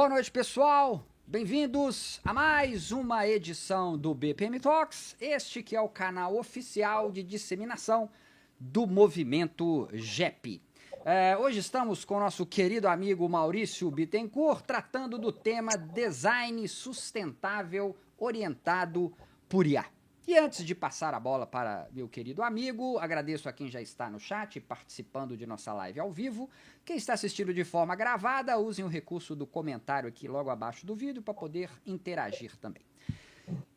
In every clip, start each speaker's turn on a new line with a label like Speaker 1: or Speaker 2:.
Speaker 1: Boa noite, pessoal. Bem-vindos a mais uma edição do BPM Talks, este que é o canal oficial de disseminação do movimento JEP. Hoje estamos com o nosso querido amigo Maurício Bittencourt, tratando do tema Design Sustentável Orientado por IA. E antes de passar a bola para meu querido amigo, agradeço a quem já está no chat participando de nossa live ao vivo. Quem está assistindo de forma gravada, usem o recurso do comentário aqui logo abaixo do vídeo para poder interagir também.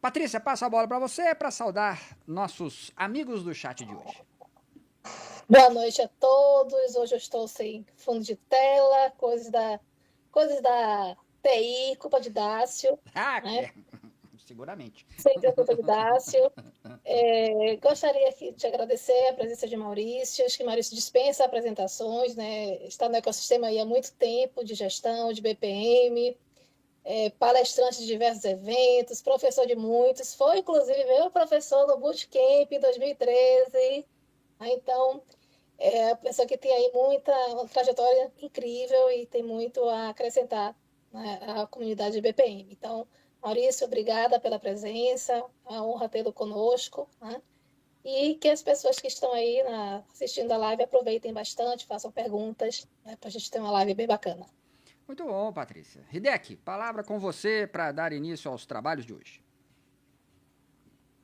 Speaker 1: Patrícia, passo a bola para você para saudar nossos amigos do chat de hoje.
Speaker 2: Boa noite a todos. Hoje eu estou sem fundo de tela, coisas da TI, culpa de Dácio. Né?
Speaker 1: Seguramente.
Speaker 2: Sempre a culpa de Dácio. Gostaria aqui de agradecer a presença de Maurício. Acho que Maurício dispensa apresentações, né? Está no ecossistema aí há muito tempo, de gestão, de BPM, palestrante de diversos eventos, professor de muitos. Foi, inclusive, meu professor no Bootcamp em 2013. Então, é uma pessoa que tem aí uma trajetória incrível e tem muito a acrescentar, né, à comunidade de BPM. Então, Maurício, obrigada pela presença, é uma honra tê-lo conosco, né? E que as pessoas que estão aí assistindo a live aproveitem bastante, façam perguntas, né, para a gente ter uma live bem bacana.
Speaker 1: Muito bom, Patrícia. Hideki, palavra com você para dar início aos trabalhos de hoje.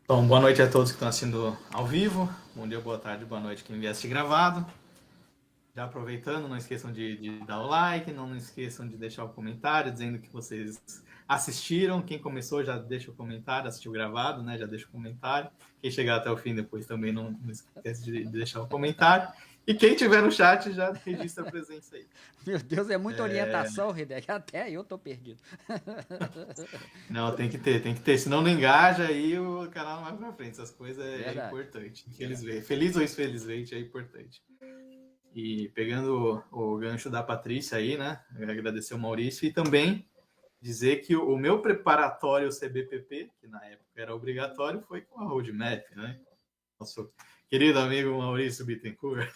Speaker 3: Bom, boa noite a todos que estão assistindo ao vivo. Bom dia, boa tarde, boa noite quem vier assistir gravado. Já aproveitando, não esqueçam de dar o like, não esqueçam de deixar o comentário dizendo que vocês assistiram. Quem começou já deixa o comentário, assistiu gravado, né? Já deixa o comentário. Quem chegar até o fim depois também não esquece de deixar o comentário. E quem tiver no chat já registra a presença aí.
Speaker 1: Meu Deus, é muita orientação, Hideki. Até eu tô perdido.
Speaker 3: Não, tem que ter. Senão não engaja aí o canal não vai pra frente. Essas coisas é importante. Feliz ou infelizmente é importante. E pegando o gancho da Patrícia aí, né? Agradecer o Maurício e também dizer que o meu preparatório CBPP, que na época era obrigatório, foi com a roadmap, né? Nosso querido amigo Maurício Bittencourt.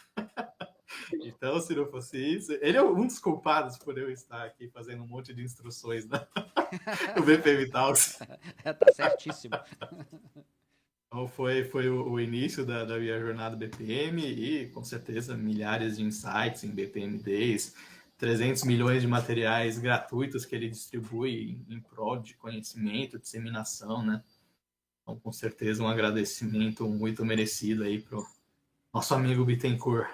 Speaker 3: Então, se não fosse isso, ele é um dos culpados por eu estar aqui fazendo um monte de instruções no BPM Talks.
Speaker 1: Tá certíssimo.
Speaker 3: Então foi o início da minha jornada BPM e, com certeza, milhares de insights em BPM Days, 300 milhões de materiais gratuitos que ele distribui em prol de conhecimento, disseminação, né? Então, com certeza, um agradecimento muito merecido aí pro nosso amigo Bittencourt.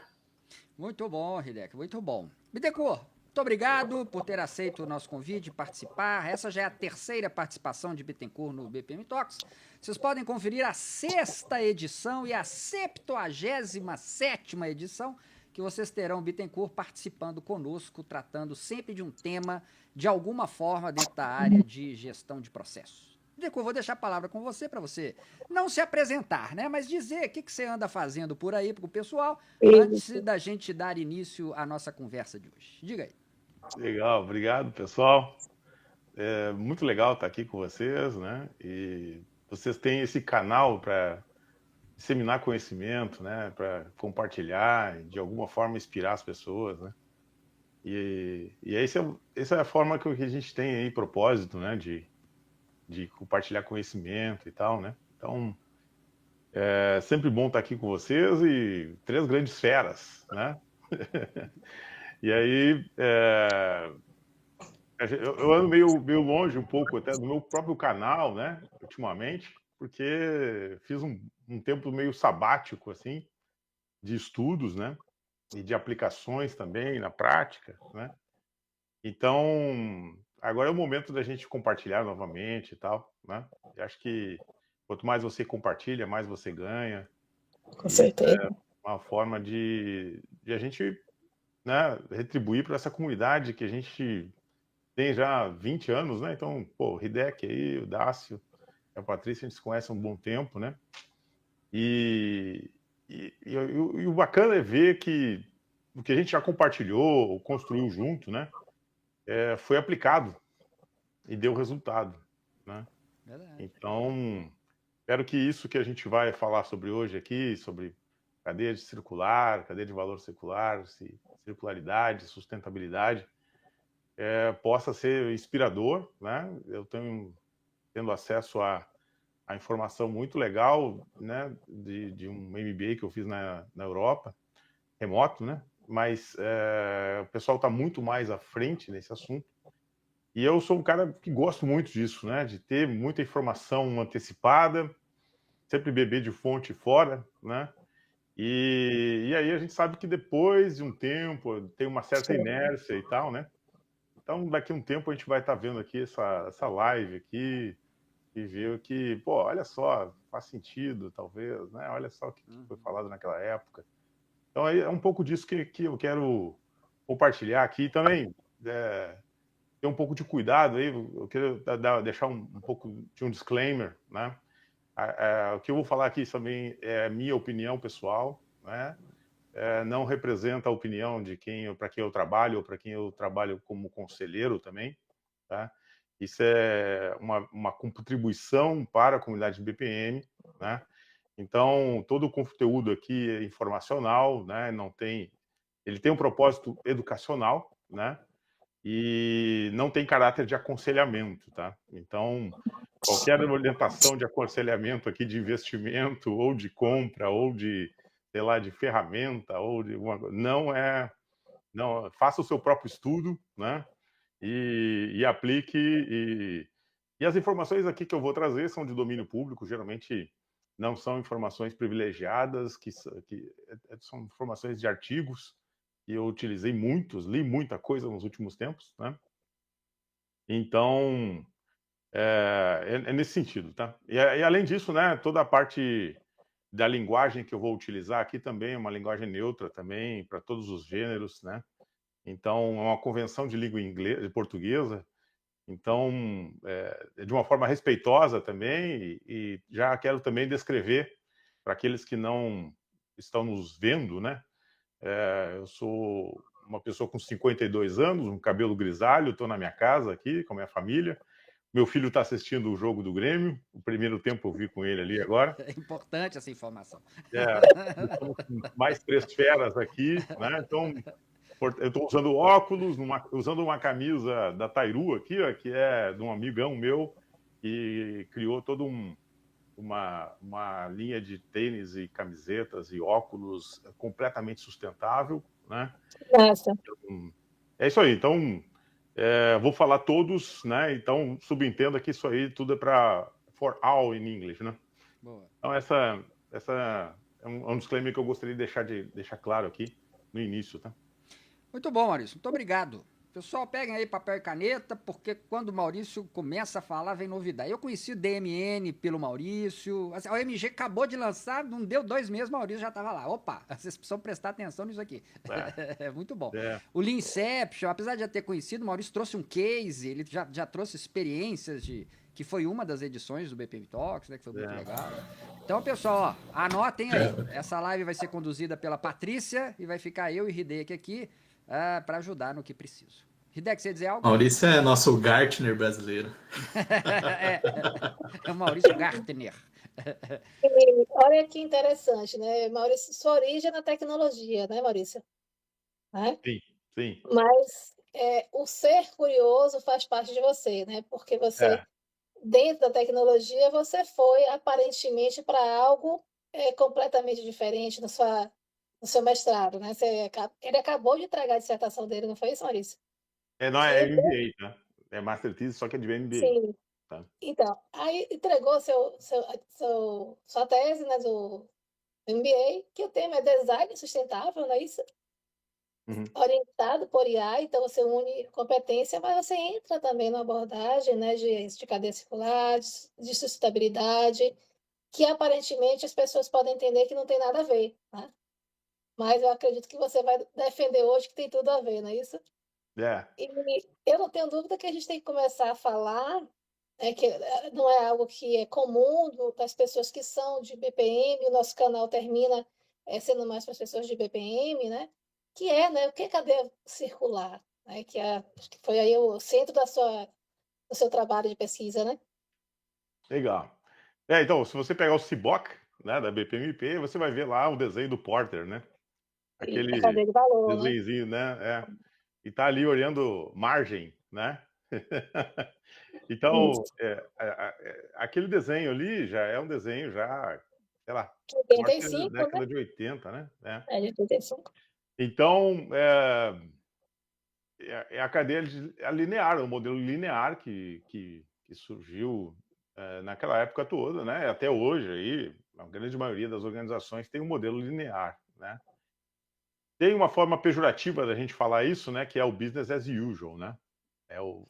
Speaker 1: Muito bom, Hideki, muito bom. Bittencourt, muito obrigado por ter aceito o nosso convite e participar. Essa já é a terceira participação de Bittencourt no BPM Talks. Vocês podem conferir a 6ª edição e a 77ª edição, que vocês terão Bittencourt participando conosco, tratando sempre de um tema, de alguma forma, dentro da área de gestão de processos. Bittencourt, vou deixar a palavra com você, para você não se apresentar, né? Mas dizer o que você anda fazendo por aí para o pessoal, antes da gente dar início à nossa conversa de hoje. Diga aí.
Speaker 4: Legal, obrigado, pessoal. É muito legal estar aqui com vocês, né? E vocês têm esse canal para disseminar conhecimento, né? Para compartilhar, de alguma forma inspirar as pessoas, né? E essa é a forma que a gente tem aí, propósito, né? De compartilhar conhecimento e tal, né? Então, é sempre bom estar aqui com vocês e 3 grandes feras, né? E aí, eu ando meio longe um pouco até do meu próprio canal, né? Ultimamente, porque fiz um tempo meio sabático, assim, de estudos, né? E de aplicações também na prática, né? Então, agora é o momento da gente compartilhar novamente e tal, né? Eu acho que quanto mais você compartilha, mais você ganha.
Speaker 2: Com certeza.
Speaker 4: É uma forma de a gente, né, retribuir para essa comunidade que a gente tem já 20 anos, né? Então, pô, o Hideki aí, o Dácio, a Patrícia, a gente se conhece há um bom tempo, né? E o bacana é ver que o que a gente já compartilhou, construiu junto, né? Foi aplicado e deu resultado, né?
Speaker 1: Verdade.
Speaker 4: Então, espero que isso que a gente vai falar sobre hoje aqui, sobre cadeia de valor circular, circularidade, sustentabilidade, possa ser inspirador, né? Eu tendo acesso a informação muito legal, né, de um MBA que eu fiz na Europa, remoto, né? Mas o pessoal está muito mais à frente nesse assunto. E eu sou um cara que gosto muito disso, né? De ter muita informação antecipada, sempre beber de fonte fora, né? E aí a gente sabe que depois de um tempo tem uma certa inércia e tal, né? Então daqui a um tempo a gente vai estar vendo aqui essa live aqui e ver que, pô, olha só, faz sentido, talvez, né? Olha só o que foi falado naquela época. Então é um pouco disso que eu quero compartilhar aqui também. Ter um pouco de cuidado aí, eu quero deixar um pouco de um disclaimer, né? O que eu vou falar aqui também é minha opinião pessoal, né? Não representa a opinião de para quem eu trabalho ou para quem eu trabalho como conselheiro também, tá? Isso é uma contribuição para a comunidade de BPM, né? Então, todo o conteúdo aqui é informacional, né? Ele tem um propósito educacional, né? E não tem caráter de aconselhamento, tá? Então, qualquer orientação de aconselhamento aqui de investimento ou de compra ou de, sei lá, de ferramenta ou de não, faça o seu próprio estudo, né? E aplique e as informações aqui que eu vou trazer são de domínio público, geralmente não são informações privilegiadas, que são informações de artigos que eu utilizei muitos, li muita coisa nos últimos tempos, né? Então, é nesse sentido, tá? E além disso, né, toda a parte da linguagem que eu vou utilizar aqui também é uma linguagem neutra também, para todos os gêneros, né? Então, é uma convenção de língua inglesa, portuguesa, então, de uma forma respeitosa também, e já quero também descrever para aqueles que não estão nos vendo, né? Eu sou uma pessoa com 52 anos, um cabelo grisalho, estou na minha casa aqui com a minha família. Meu filho está assistindo o jogo do Grêmio, o primeiro tempo eu vi com ele ali agora.
Speaker 1: É importante essa informação.
Speaker 4: Estamos com mais 3 feras aqui, né? Então, eu estou usando óculos, usando uma camisa da Tairu aqui, ó, que é de um amigão meu, que criou toda uma linha de tênis e camisetas e óculos completamente sustentável, né?
Speaker 2: Nossa.
Speaker 4: É isso aí. Então, vou falar todos, né? Então, subentenda que isso aí tudo é para for all in English, né?
Speaker 1: Boa.
Speaker 4: Então, essa é um disclaimer que eu gostaria de deixar claro aqui no início, tá?
Speaker 1: Muito bom, Maurício. Muito obrigado. Pessoal, peguem aí papel e caneta, porque quando o Maurício começa a falar, vem novidade. Eu conheci o DMN pelo Maurício. Assim, a OMG acabou de lançar, não deu 2 meses, o Maurício já estava lá. Opa, vocês precisam prestar atenção nisso aqui. É muito bom. O Leanception, apesar de já ter conhecido, o Maurício trouxe um case, ele já trouxe experiências que foi uma das edições do BPM Talks, né, que foi muito legal. Então, pessoal, ó, anotem aí. Essa live vai ser conduzida pela Patrícia e vai ficar eu e Hideki aqui para ajudar no que preciso. Hideki, você ia dizer algo?
Speaker 3: Maurício é nosso Gartner brasileiro.
Speaker 1: É o Maurício Gartner.
Speaker 2: E olha que interessante, né, Maurício? Sua origem é na tecnologia, né, Maurício? Né?
Speaker 4: Sim, sim.
Speaker 2: Mas o ser curioso faz parte de você, né? Porque você, dentro da tecnologia, você foi aparentemente para algo completamente diferente no seu mestrado, né? Ele acabou de entregar a dissertação dele, não foi isso, Maurício?
Speaker 4: Não é MBA, tá? É Master Thesis, só que é de MBA.
Speaker 2: Sim.
Speaker 4: Tá?
Speaker 2: Então, aí entregou sua tese, né, do MBA, que o tema é design sustentável, não é isso?
Speaker 4: Uhum.
Speaker 2: Orientado por IA, então você une competência, mas você entra também na abordagem, né, de cadeia circular, de sustentabilidade, que aparentemente as pessoas podem entender que não tem nada a ver, né? Mas eu acredito que você vai defender hoje que tem tudo a ver, não é isso? E eu não tenho dúvida que a gente tem que começar a falar, que não é algo que é comum das pessoas que são de BPM, o nosso canal termina sendo mais para as pessoas de BPM, né? Que é, né, o que é cadeia circular, né? Acho que foi aí o centro do seu trabalho de pesquisa, né?
Speaker 4: Legal. Então, se você pegar o CIBOC, né, da BPMP, você vai ver lá o desenho do Porter, né? Aquele
Speaker 2: A cadeia de valor, né?
Speaker 4: desenhozinho, né? e está ali olhando margem, né? Então, aquele desenho ali já é um desenho já, sei lá, eu acho que é da
Speaker 2: 85,
Speaker 4: década
Speaker 2: né?
Speaker 4: de 80, né?
Speaker 2: É de 85.
Speaker 4: Então, é a cadeia linear, o modelo linear que surgiu naquela época toda, né? Até hoje aí, a grande maioria das organizações tem um modelo linear, né? Tem uma forma pejorativa da gente falar isso, né? Que é o business as usual, né? É o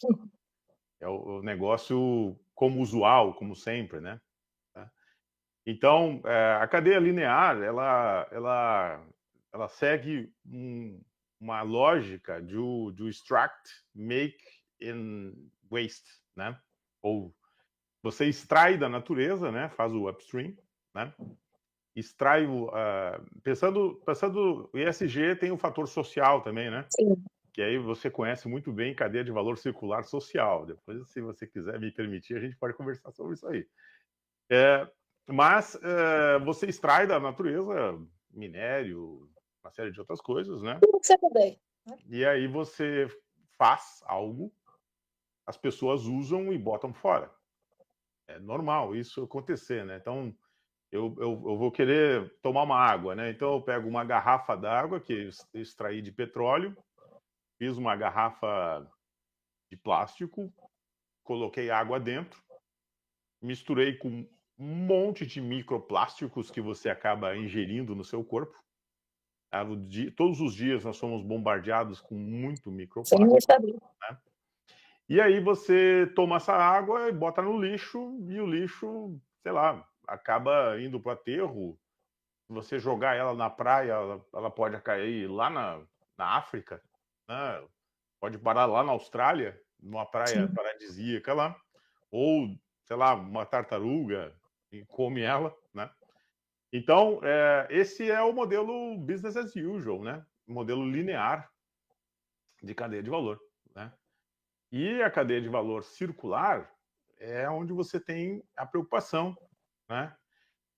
Speaker 4: negócio como usual, como sempre, né? Então, a cadeia linear, ela segue uma lógica do extract, make and waste, né? Ou você extrai da natureza, né? Faz o upstream, né? Extrai pensando o ESG tem o fator social também, né?
Speaker 2: Sim.
Speaker 4: Que aí você conhece muito bem cadeia de valor circular social. Depois, se você quiser me permitir, a gente pode conversar sobre isso aí. Mas você extrai da natureza minério, uma série de outras coisas, né?
Speaker 2: Tudo que você puder.
Speaker 4: E aí você faz algo, as pessoas usam e botam fora. É normal isso acontecer, né? Então, eu vou querer tomar uma água, né? Então, eu pego uma garrafa d'água que eu extraí de petróleo, fiz uma garrafa de plástico, coloquei água dentro, misturei com um monte de microplásticos que você acaba ingerindo no seu corpo. Todos os dias nós somos bombardeados com muito
Speaker 2: Sem
Speaker 4: microplástico.
Speaker 2: nem saber.
Speaker 4: Né? E aí você toma essa água e bota no lixo, e o lixo, sei lá, acaba indo para o aterro. Se você jogar ela na praia, ela pode cair lá na África, né? Pode parar lá na Austrália, numa praia paradisíaca lá, ou, sei lá, uma tartaruga e come ela, né? Então, esse é o modelo business as usual, né? Modelo linear de cadeia de valor, né? E a cadeia de valor circular é onde você tem a preocupação, né?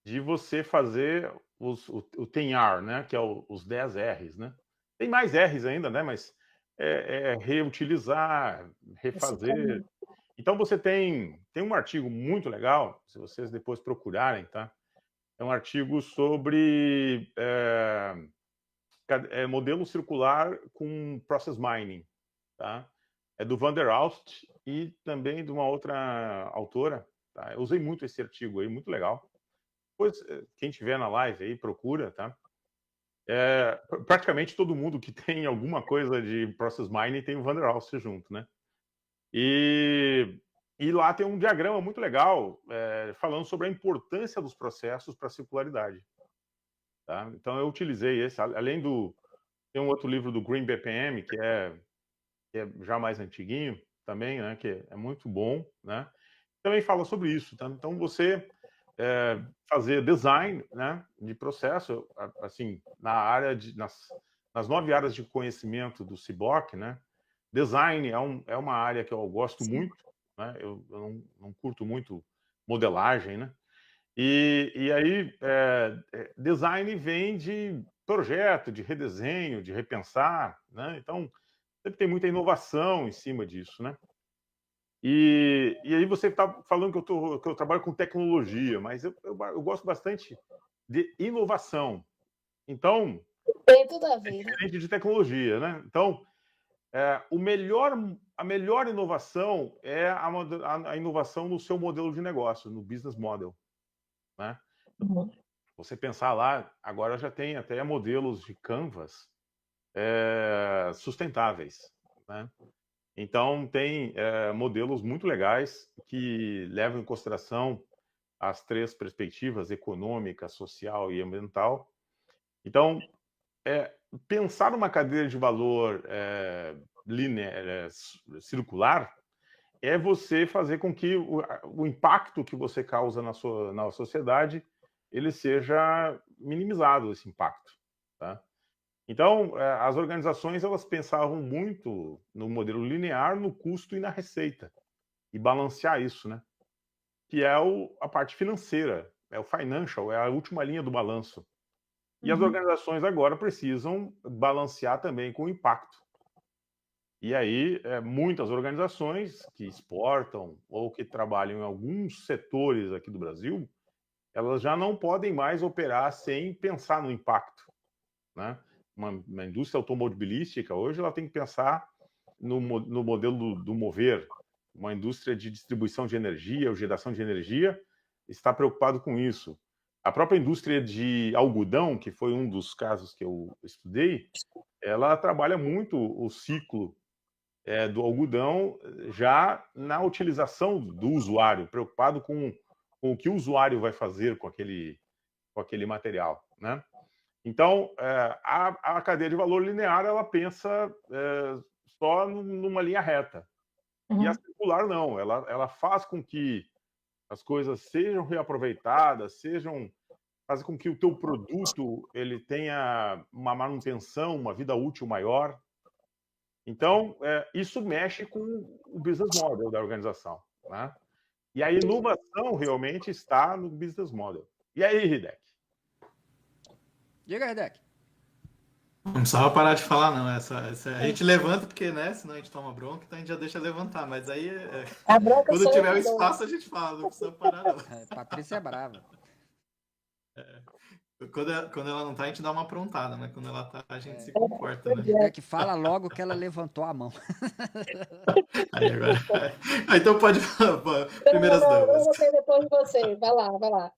Speaker 4: De você fazer o 10R, né? Que é os 10 R's, né? Tem mais R's ainda, né? Mas reutilizar, refazer. Então você tem um artigo muito legal, se vocês depois procurarem, tá? É um artigo sobre modelo circular com process mining, tá? É do Van der Aalst e também de uma outra autora. Tá? Eu usei muito esse artigo aí, muito legal. Depois, quem tiver na live aí, procura, tá? Praticamente todo mundo que tem alguma coisa de process mining tem o Van der Aalst junto, né? E lá tem um diagrama muito legal falando sobre a importância dos processos para a circularidade. Tá? Então eu utilizei esse, além tem um outro livro do Green BPM que é já mais antiguinho também, né? Que é muito bom, né? Também fala sobre isso. Tá? Então você fazer design, né? De processo, assim, nas 9 áreas de conhecimento do CBOC, né? Design é uma área que eu gosto muito, né? Eu não curto muito modelagem, né? E aí, design vem de projeto, de redesenho, de repensar, né? Então, sempre tem muita inovação em cima disso, né? E aí você está falando que eu trabalho com tecnologia, mas eu gosto bastante de inovação. Então,
Speaker 2: tem tudo a ver,
Speaker 4: diferente de tecnologia, né? Então, a melhor inovação é a inovação no seu modelo de negócio, no business model, né? Você pensar lá, agora já tem até modelos de Canvas sustentáveis, né? Então, tem modelos muito legais que levam em consideração as 3 perspectivas, econômica, social e ambiental. Então, pensar numa cadeia de valor linear, circular, é você fazer com que o impacto que você causa na sociedade ele seja minimizado, esse impacto. Tá? Então, as organizações elas pensavam muito no modelo linear, no custo e na receita, e balancear isso, né? Que é a parte financeira, é o financial, é a última linha do balanço. E as organizações agora precisam balancear também com o impacto. E aí, muitas organizações que exportam ou que trabalham em alguns setores aqui do Brasil, elas já não podem mais operar sem pensar no impacto, né? Uma indústria automobilística, hoje, ela tem que pensar no modelo do mover. Uma indústria de distribuição de energia ou geração de energia está preocupado com isso. A própria indústria de algodão, que foi um dos casos que eu estudei, ela trabalha muito o ciclo do algodão já na utilização do usuário, preocupado com o que o usuário vai fazer com aquele material, né? Então, a cadeia de valor linear, ela pensa só numa linha reta. E a circular não, ela faz com que as coisas sejam reaproveitadas, faz com que o teu produto ele tenha uma manutenção, uma vida útil maior. Então, isso mexe com o business model da organização, né? E a inovação realmente está no business model. E aí, Hideki?
Speaker 1: Diga, Hideki.
Speaker 3: Não precisava parar de falar, não. A gente levanta porque, né? Senão a gente toma bronca, então a gente já deixa levantar. Mas aí,
Speaker 2: A bronca
Speaker 3: quando
Speaker 2: sou
Speaker 3: tiver
Speaker 2: eu
Speaker 3: o
Speaker 2: que dou.
Speaker 3: espaço, a gente fala. Não precisa parar, não.
Speaker 1: Patrícia é brava.
Speaker 3: Quando ela não tá, a gente dá uma aprontada, mas quando ela tá, a gente se comporta, né?
Speaker 1: Hideki, fala logo que ela levantou a mão.
Speaker 3: Aí agora. Então pode falar, primeiras damas.
Speaker 2: Eu vou ter depois de você. Vai lá, vai lá.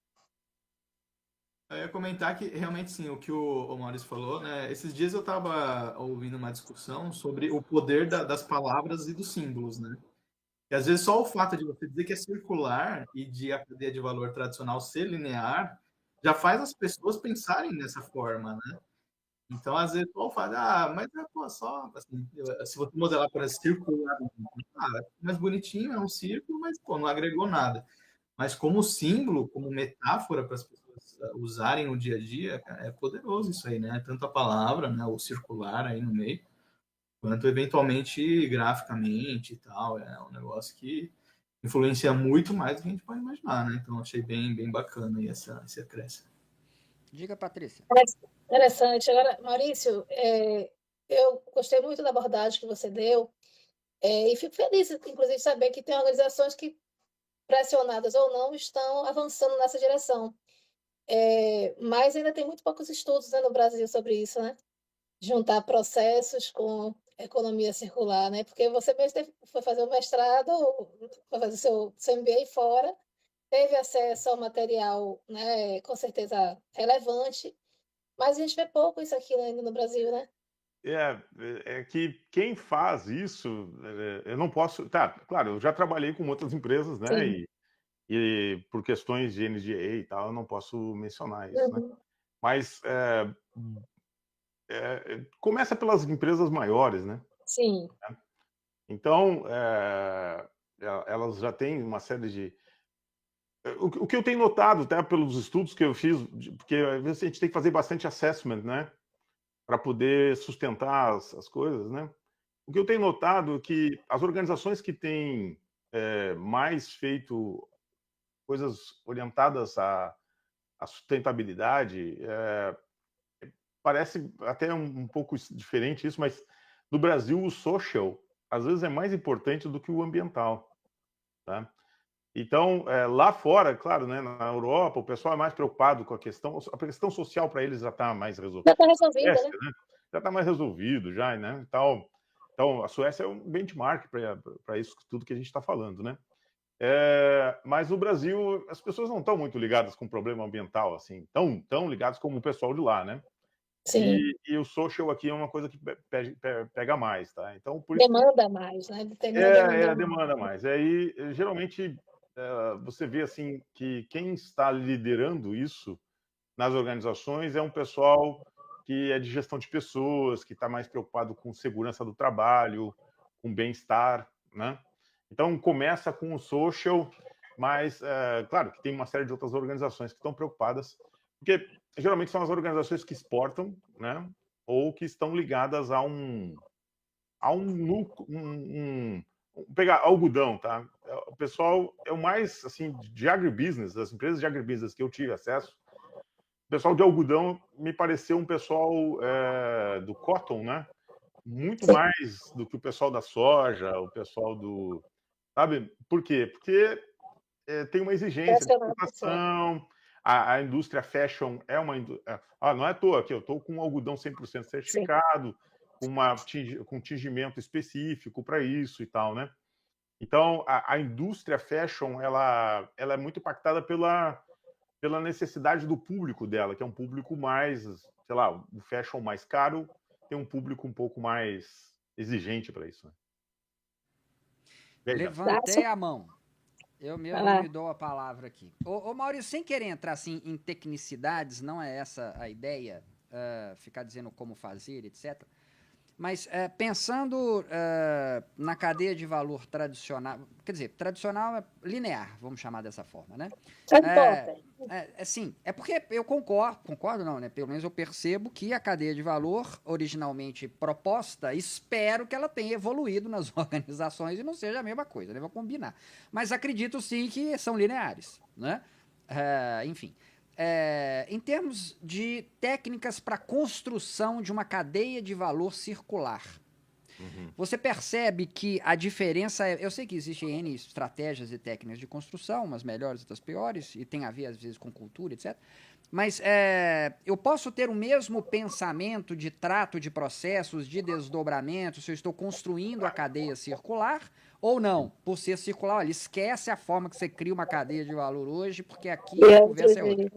Speaker 3: Eu ia comentar que realmente sim, o que o Maurício falou, né? Esses dias eu estava ouvindo uma discussão sobre o poder das palavras e dos símbolos, né? E às vezes só o fato de você dizer que é circular e de a cadeia de valor tradicional ser linear já faz as pessoas pensarem nessa forma, né? Então, às vezes, o fato, mas pô, só assim, se você modelar para circular, mais bonitinho, é um círculo, mas pô, não agregou nada. Mas como símbolo, como metáfora para as pessoas usarem no dia a dia, cara, é poderoso isso aí, né? Tanto a palavra, né, o circular aí no meio, quanto eventualmente graficamente e tal. É um negócio que influencia muito mais do que a gente pode imaginar, né? Então, achei bem bacana aí esse acréscimo.
Speaker 1: Diga, Patrícia.
Speaker 2: Interessante. Agora, Maurício, eu gostei muito da abordagem que você deu e fico feliz, inclusive, de saber que tem organizações que, pressionadas ou não, estão avançando nessa direção. Mas ainda tem muito poucos estudos, né, no Brasil sobre isso, né? Juntar processos com economia circular, né? Porque você mesmo foi fazer o mestrado, foi fazer seu MBA fora, teve acesso ao material, né, com certeza relevante, mas a gente vê pouco isso aqui ainda no Brasil, né?
Speaker 4: É que quem faz isso, eu não posso. Tá, claro, eu já trabalhei com outras empresas, né?
Speaker 2: Sim.
Speaker 4: E por questões de NDA e tal, eu não posso mencionar isso, né?
Speaker 2: Uhum.
Speaker 4: Mas começa pelas empresas maiores, né?
Speaker 2: Sim.
Speaker 4: Então, elas já têm uma série de. O que eu tenho notado, até pelos estudos que eu fiz, porque às vezes a gente tem que fazer bastante assessment, né? Para poder sustentar as coisas, né? O que eu tenho notado é que as organizações que têm mais feito coisas orientadas à sustentabilidade, parece até um pouco diferente isso, mas no Brasil o social às vezes é mais importante do que o ambiental, tá? Então, lá fora, claro, né, na Europa, o pessoal é mais preocupado com a questão social para eles já está mais resolvida.
Speaker 2: Já está resolvida, né?
Speaker 4: Já está mais resolvido, já, né? Então, a Suécia é um benchmark para isso tudo que a gente está falando, né? Mas no Brasil, as pessoas não estão muito ligadas com o problema ambiental, assim, tão ligadas como o pessoal de lá, né?
Speaker 2: Sim.
Speaker 4: E o social aqui é uma coisa que pega mais, tá? Então, por isso
Speaker 2: demanda mais, né?
Speaker 4: demanda mais. Aí, geralmente, você vê assim que quem está liderando isso nas organizações é um pessoal que é de gestão de pessoas, que está mais preocupado com segurança do trabalho, com bem-estar, né? Então, começa com o social, mas, claro, que tem uma série de outras organizações que estão preocupadas, porque geralmente são as organizações que exportam, né? Ou que estão ligadas a um núcleo, pegar algodão, tá? O pessoal é o mais, assim, de agribusiness, das empresas de agribusiness que eu tive acesso, o pessoal de algodão me pareceu um pessoal do cotton, né? muito mais do que o pessoal da soja, o pessoal do... Sabe? Por quê? Porque tem uma exigência de exportação, a indústria fashion é uma... não é à toa que eu estou com algodão 100% certificado, com tingimento específico para isso e tal, né? Então, a indústria fashion, ela é muito impactada pela necessidade do público dela, que é um público mais, sei lá, o fashion mais caro tem um público um pouco mais exigente para isso, né?
Speaker 1: Levantei a mão. Eu mesmo me dou a palavra aqui. Ô Maurício, sem querer entrar assim em tecnicidades, não é essa a ideia, ficar dizendo como fazer, etc. Mas pensando na cadeia de valor tradicional, quer dizer, tradicional é linear, vamos chamar dessa forma, né? Sim, é porque eu concordo não, né? Pelo menos eu percebo que a cadeia de valor originalmente proposta, espero que ela tenha evoluído nas organizações e não seja a mesma coisa, né? Vou combinar. Mas acredito sim que são lineares, né? Enfim. Em termos de técnicas para construção de uma cadeia de valor circular, você percebe que a diferença eu sei que existem N estratégias e técnicas de construção, umas melhores, outras piores, e tem a ver às vezes com cultura, etc. Mas eu posso ter o mesmo pensamento de trato de processos, de desdobramento, se eu estou construindo a cadeia circular ou não, por ser circular. Olha, esquece a forma que você cria uma cadeia de valor hoje, porque aqui a conversa é outra.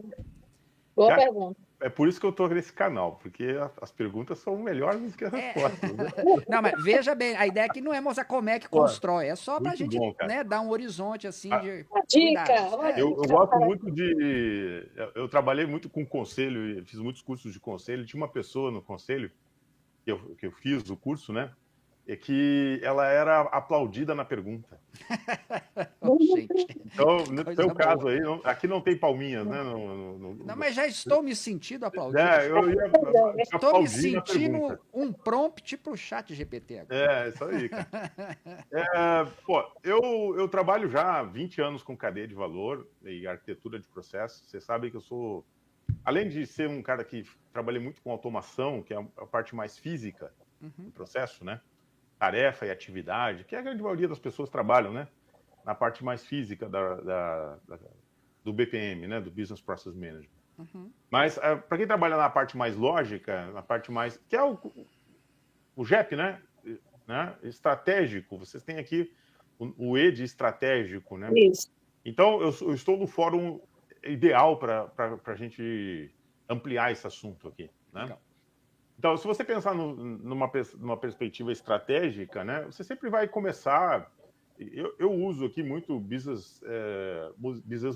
Speaker 2: Boa pergunta.
Speaker 4: É por isso que eu estou nesse canal, porque as perguntas são melhores do que as respostas. Né?
Speaker 1: Não, mas veja bem, a ideia aqui não é mostrar como é que constrói, é só para a gente dar um horizonte assim de
Speaker 2: dica.
Speaker 4: Eu gosto muito de... Eu trabalhei muito com conselho, fiz muitos cursos de conselho. Tinha uma pessoa no conselho que eu fiz o curso, né? É que ela era aplaudida na pergunta. Então, no seu caso aí, aqui não tem palminhas, né?
Speaker 1: Não, mas já estou me sentindo aplaudido. Estou me sentindo um prompt para o chat GPT agora.
Speaker 4: Isso aí, cara. Eu trabalho já há 20 anos com cadeia de valor e arquitetura de processos. Você sabe que eu sou... Além de ser um cara que trabalhei muito com automação, que é a parte mais física do processo, né? Tarefa e atividade, que a grande maioria das pessoas trabalham, né? Na parte mais física do BPM, né? Do Business Process Management. Mas, para quem trabalha na parte mais lógica, na parte mais... que é o JEP, né? Estratégico. Vocês têm aqui o E de estratégico, né?
Speaker 2: Isso.
Speaker 4: Então, eu estou no fórum ideal para a gente ampliar esse assunto aqui, né? Legal. Então, se você pensar numa perspectiva estratégica, né, você sempre vai começar... Eu uso aqui muito business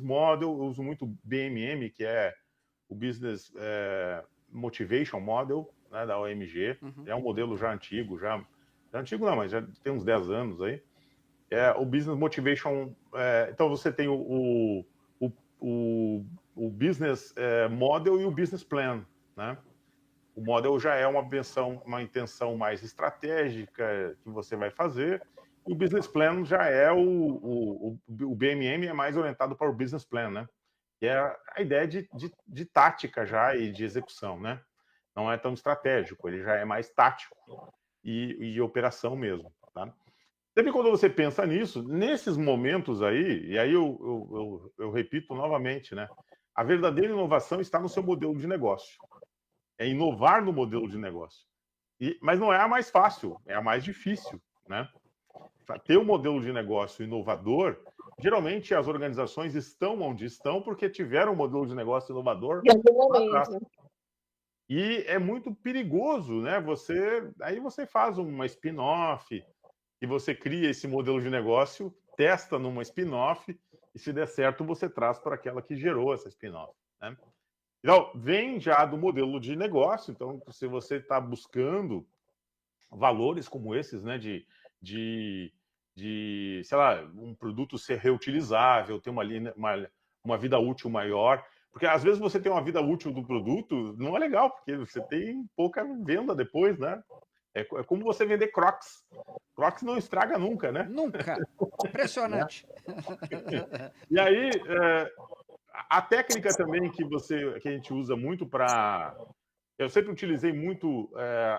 Speaker 4: model, eu uso muito BMM, que é o Business Motivation Model, né, da OMG. É um modelo já antigo, antigo não, mas já tem uns 10 anos aí. O Business Motivation... então, você tem o Business Model e o Business Plan, né? O model já é uma intenção mais estratégica que você vai fazer, e o business plan já é o BMM é mais orientado para o business plan, né? Que é a ideia de tática já e de execução, né? Não é tão estratégico, ele já é mais tático e operação mesmo, tá? Sempre quando você pensa nisso, nesses momentos aí, e aí eu repito novamente, né? A verdadeira inovação está no seu modelo de negócio. É inovar no modelo de negócio. Mas não é a mais fácil, é a mais difícil, né? Para ter um modelo de negócio inovador, geralmente as organizações estão onde estão porque tiveram um modelo de negócio inovador lá atrás. E é muito perigoso, né? Aí você faz uma spin-off e você cria esse modelo de negócio, testa numa spin-off e se der certo você traz para aquela que gerou essa spin-off, né? Então, vem já do modelo de negócio. Então, se você está buscando valores como esses, né, de sei lá, um produto ser reutilizável, ter uma vida útil maior, porque às vezes você tem uma vida útil do produto, não é legal, porque você tem pouca venda depois, né? É como você vender Crocs. Crocs não estraga nunca, né?
Speaker 1: Nunca. Impressionante.
Speaker 4: E aí... A técnica também que a gente usa muito para eu sempre utilizei muito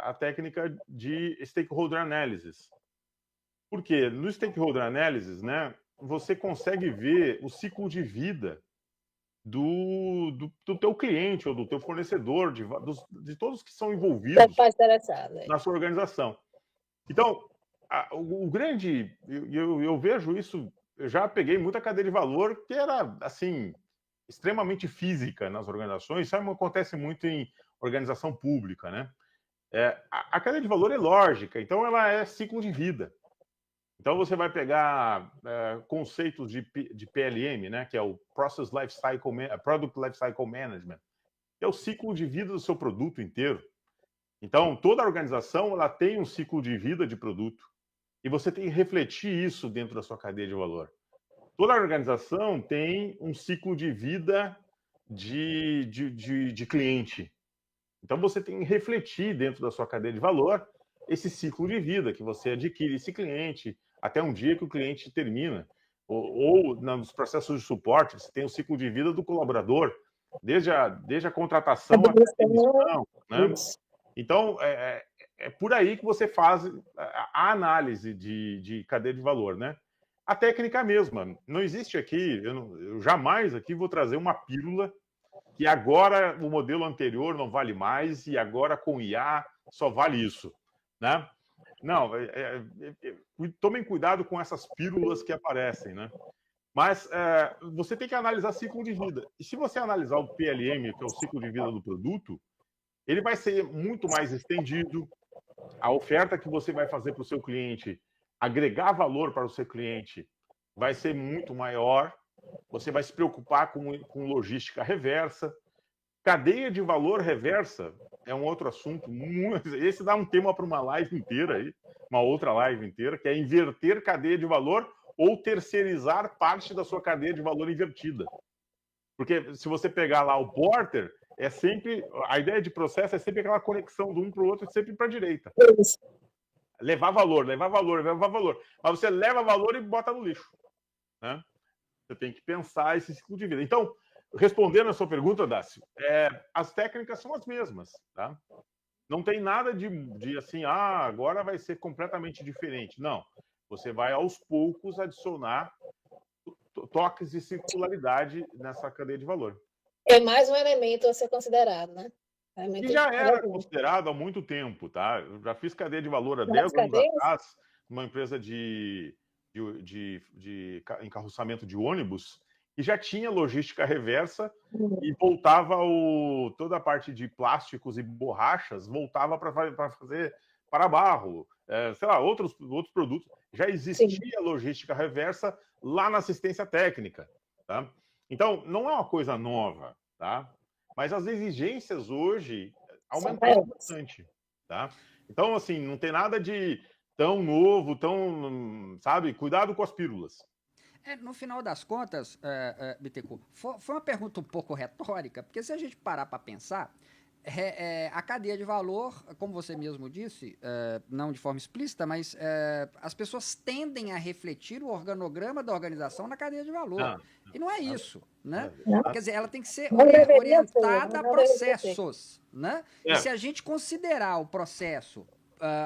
Speaker 4: a técnica de stakeholder analysis. Por quê? No stakeholder analysis, né, você consegue ver o ciclo de vida do teu cliente ou do teu fornecedor, de todos que são envolvidos na sua organização. Então, o grande... Eu vejo isso, eu já peguei muita cadeia de valor que era, assim, extremamente física nas organizações. Isso acontece muito em organização pública, né? A cadeia de valor é lógica, então ela é ciclo de vida. Então, você vai pegar conceitos de PLM, né, que é o Product Lifecycle Management, que é o ciclo de vida do seu produto inteiro. Então, toda organização ela tem um ciclo de vida de produto. E você tem que refletir isso dentro da sua cadeia de valor. Toda organização tem um ciclo de vida de cliente. Então, você tem que refletir dentro da sua cadeia de valor esse ciclo de vida, que você adquire esse cliente até um dia que o cliente termina. Ou nos processos de suporte, você tem o ciclo de vida do colaborador, desde a contratação até a demissão, né? Então, é por aí que você faz a análise de cadeia de valor, né? A técnica mesma. Não existe aqui, eu jamais aqui vou trazer uma pílula que agora o modelo anterior não vale mais e agora com IA só vale isso, né? Não, tomem cuidado com essas pílulas que aparecem, né? Mas você tem que analisar ciclo de vida. E se você analisar o PLM, que é o ciclo de vida do produto, ele vai ser muito mais estendido. A oferta que você vai fazer para o seu cliente, agregar valor para o seu cliente, vai ser muito maior. Você vai se preocupar com logística reversa. Cadeia de valor reversa é um outro assunto. Esse dá um tema para uma live inteira, aí, uma outra live inteira, que é inverter cadeia de valor ou terceirizar parte da sua cadeia de valor invertida. Porque se você pegar lá o Porter, é sempre... A ideia de processo é sempre aquela conexão de um para o outro, sempre para a direita. Levar valor, levar valor, levar valor. Mas você leva valor e bota no lixo, né? Você tem que pensar esse ciclo de vida. Então, respondendo a sua pergunta, Dácio, as técnicas são as mesmas, tá? Não tem nada de assim, agora vai ser completamente diferente. Não. Você vai, aos poucos, adicionar toques de circularidade nessa cadeia de valor.
Speaker 2: É mais um elemento a ser considerado, né?
Speaker 4: E já era considerado há muito tempo, tá? Eu já fiz cadeia de valor há 10 anos atrás, numa empresa de encarroçamento de ônibus, e já tinha logística reversa e voltava toda a parte de plásticos e borrachas voltava para fazer para barro, sei lá, outros produtos. Já existia logística reversa lá na assistência técnica, tá? Então, não é uma coisa nova, tá? Mas as exigências hoje aumentaram bastante, tá? Então, assim, não tem nada de tão novo, sabe? Cuidado com as pílulas.
Speaker 1: No final das contas, Bittencourt, foi uma pergunta um pouco retórica, porque se a gente parar para pensar, a cadeia de valor, como você mesmo disse, não de forma explícita, mas as pessoas tendem a refletir o organograma da organização na cadeia de valor. E não é isso, né? Quer dizer, ela tem que ser orientada a processos, né? E se a gente considerar o processo,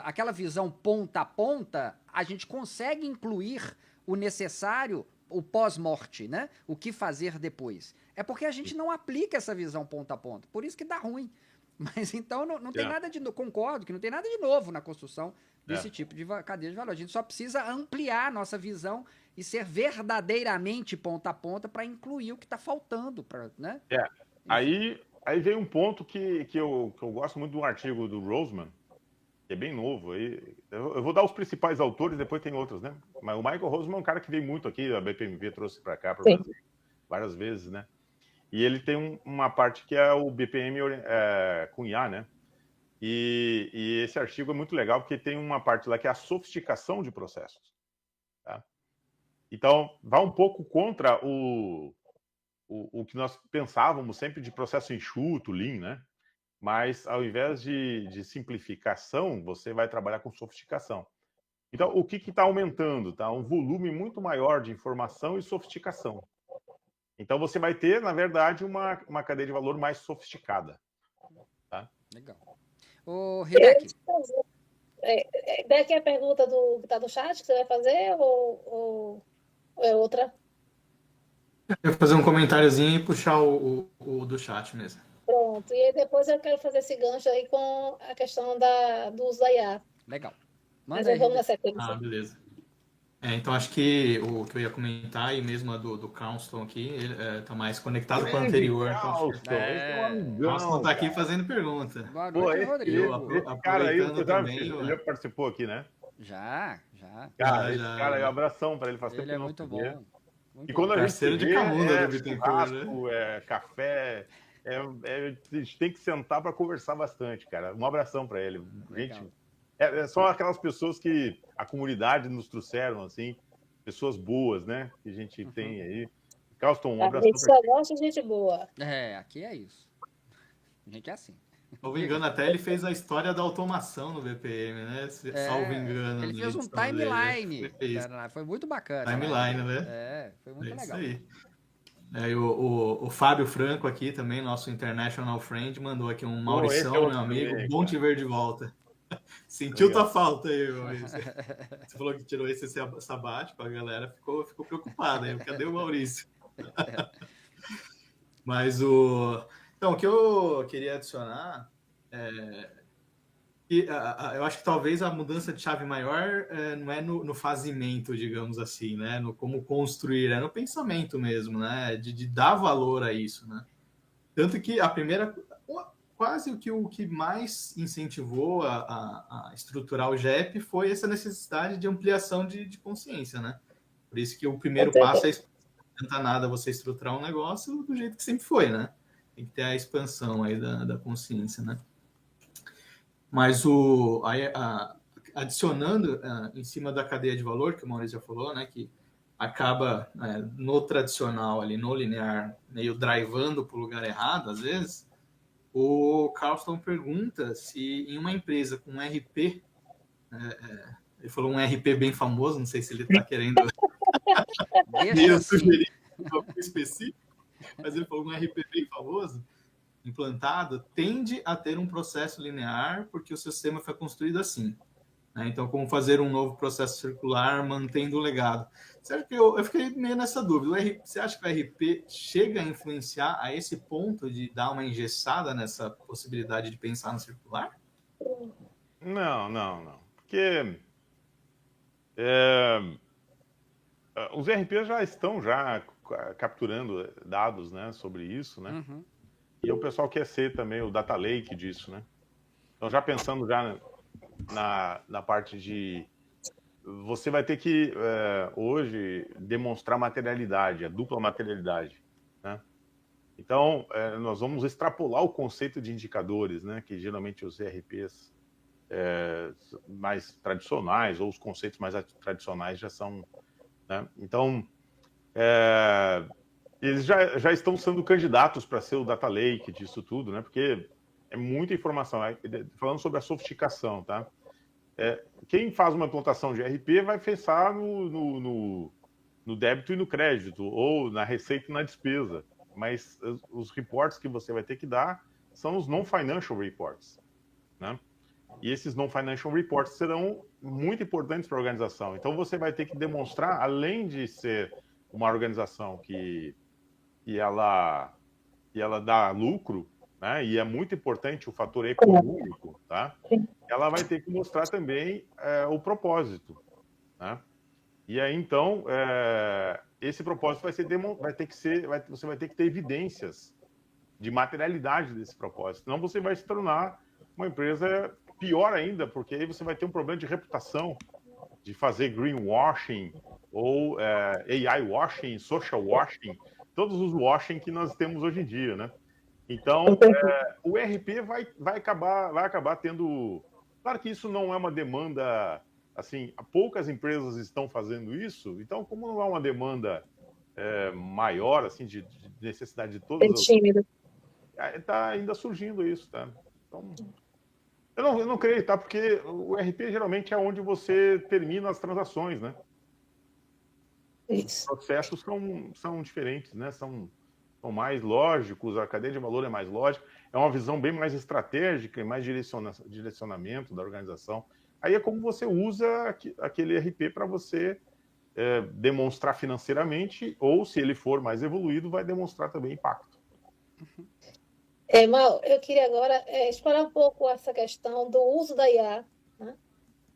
Speaker 1: aquela visão ponta a ponta, a gente consegue incluir o necessário, o pós-morte, né? O que fazer depois. É porque a gente não aplica essa visão ponta a ponta. Por isso que dá ruim. Mas então não tem nada de novo. Concordo que não tem nada de novo na construção desse tipo de cadeia de valor. A gente só precisa ampliar a nossa visão e ser verdadeiramente ponta a ponta para incluir o que está faltando. Né?
Speaker 4: Aí vem um ponto que eu gosto muito do artigo do Roseman, que é bem novo. Eu vou dar os principais autores, depois tem outros, né? Mas o Michael Roseman é um cara que veio muito aqui, a BPMV trouxe para cá, para o Brasil, várias vezes, né? E ele tem uma parte que é o BPM com IA, né? E esse artigo é muito legal porque tem uma parte lá que é a sofisticação de processos. Tá? Então, vai um pouco contra o que nós pensávamos sempre de processo enxuto, lean, né? Mas, ao invés de simplificação, você vai trabalhar com sofisticação. Então, o que está aumentando? Tá? Um volume muito maior de informação e sofisticação. Então, você vai ter, na verdade, uma cadeia de valor mais sofisticada. Tá?
Speaker 1: Legal. Ô, Rebeca.
Speaker 2: Daqui a pergunta que está no chat que você vai fazer ou é outra?
Speaker 3: Eu vou fazer um comentáriozinho e puxar o do chat mesmo.
Speaker 2: Pronto. E aí depois eu quero fazer esse gancho aí com a questão do uso da IA.
Speaker 1: Legal.
Speaker 2: Mas aí vamos na sequência.
Speaker 3: Ah, beleza. Então acho que o que eu ia comentar, e mesmo a do Carlston aqui, ele tá mais conectado com o anterior.
Speaker 4: Carlston, esse é um amigão.
Speaker 3: Carlston tá aqui fazendo pergunta.
Speaker 1: Boa noite, Rodrigo.
Speaker 4: Esse cara aí, você
Speaker 3: também,
Speaker 4: ele já participou aqui, né?
Speaker 1: Já.
Speaker 4: Cara, esse cara aí, um abração pra ele. Faz tempo
Speaker 1: Ele
Speaker 4: que
Speaker 1: é
Speaker 4: não
Speaker 1: muito
Speaker 4: se vê.
Speaker 1: bom.
Speaker 4: E quando a gente
Speaker 3: Parceiro
Speaker 4: se
Speaker 3: de
Speaker 4: vê,
Speaker 3: Camunda do Bittencourt,
Speaker 4: churrasco, café, a gente tem que sentar para conversar bastante, cara. Um abração para ele. Gente, são aquelas pessoas que a comunidade nos trouxeram, assim, pessoas boas, né? Que a gente tem aí. Carlston, um abração.
Speaker 2: A gente só gosta de gente boa.
Speaker 1: Aqui é isso. A gente é assim.
Speaker 3: Salvo engano, até ele fez a história da automação no BPM, né? Salvo engano.
Speaker 1: Ele fez um timeline. Foi muito bacana.
Speaker 3: Timeline, né?
Speaker 1: Foi muito legal.
Speaker 3: Isso aí. O Fábio Franco aqui também, nosso International Friend, mandou aqui um Maurição, meu amigo, bom te ver de volta. Sentiu tua falta aí, Maurício. Você falou que tirou esse sabático, a galera ficou preocupada aí. Cadê o Maurício? Mas Então, o que eu queria adicionar eu acho que talvez a mudança de chave maior não é no fazimento, digamos assim, né? No como construir, é no pensamento mesmo, né? De dar valor a isso, né? Tanto que quase o que mais incentivou a estruturar o GEP foi essa necessidade de ampliação de consciência, né? Por isso que o primeiro passo não adianta nada você estruturar um negócio do jeito que sempre foi, né? Tem que ter a expansão aí da consciência, né? Mas adicionando em cima da cadeia de valor, que o Maurício já falou, né? Que acaba no tradicional, ali no linear, meio drivando para o lugar errado, às vezes, o Carlston pergunta se em uma empresa com um RP, ele falou um RP bem famoso, não sei se ele está querendo sugerir algo específico, mas ele falou um RP bem famoso, implantado, tende a ter um processo linear, porque o sistema foi construído assim. Né? Então, como fazer um novo processo circular mantendo o legado? Certo que eu fiquei meio nessa dúvida. Você acha que o RP chega a influenciar a esse ponto de dar uma engessada nessa possibilidade de pensar no circular?
Speaker 4: Não. Porque os RPs já estão capturando dados, né, sobre isso, né? Uhum. E o pessoal quer ser também o data lake disso, né? Então, já pensando já na parte de... Você vai ter que, hoje, demonstrar materialidade, a dupla materialidade, né? Então, nós vamos extrapolar o conceito de indicadores, né? Que geralmente os ERPs mais tradicionais, ou os conceitos mais tradicionais já são... Né? Então, eles já estão sendo candidatos para ser o data lake disso tudo, né? Porque é muita informação. Falando sobre a sofisticação, tá? Quem faz uma implantação de ERP vai pensar no débito e no crédito, ou na receita e na despesa. Mas os reports que você vai ter que dar são os non-financial reports, né? E esses non-financial reports serão muito importantes para a organização. Então, você vai ter que demonstrar, além de ser uma organização que ela dá lucro, né? E é muito importante o fator econômico, tá? Ela vai ter que mostrar também o propósito, né? E aí, então, esse propósito você vai ter que ter evidências de materialidade desse propósito. Senão você vai se tornar uma empresa pior ainda, porque aí você vai ter um problema de reputação, de fazer greenwashing, ou AI washing, social washing, todos os washing que nós temos hoje em dia, né? Então, o RP vai acabar tendo... Claro que isso não é uma demanda... Assim, poucas empresas estão fazendo isso, então, como não é uma demanda maior, assim, de necessidade de todas... Está ainda surgindo isso, tá? Então, eu não creio, tá? Porque o RP geralmente é onde você termina as transações, né? Os processos são diferentes, né? são mais lógicos, a cadeia de valor é mais lógica, é uma visão bem mais estratégica e mais direcionamento da organização. Aí é como você usa aquele RP para você demonstrar financeiramente, ou se ele for mais evoluído, vai demonstrar também impacto.
Speaker 2: Mal, eu queria agora explorar um pouco essa questão do uso da IA, né,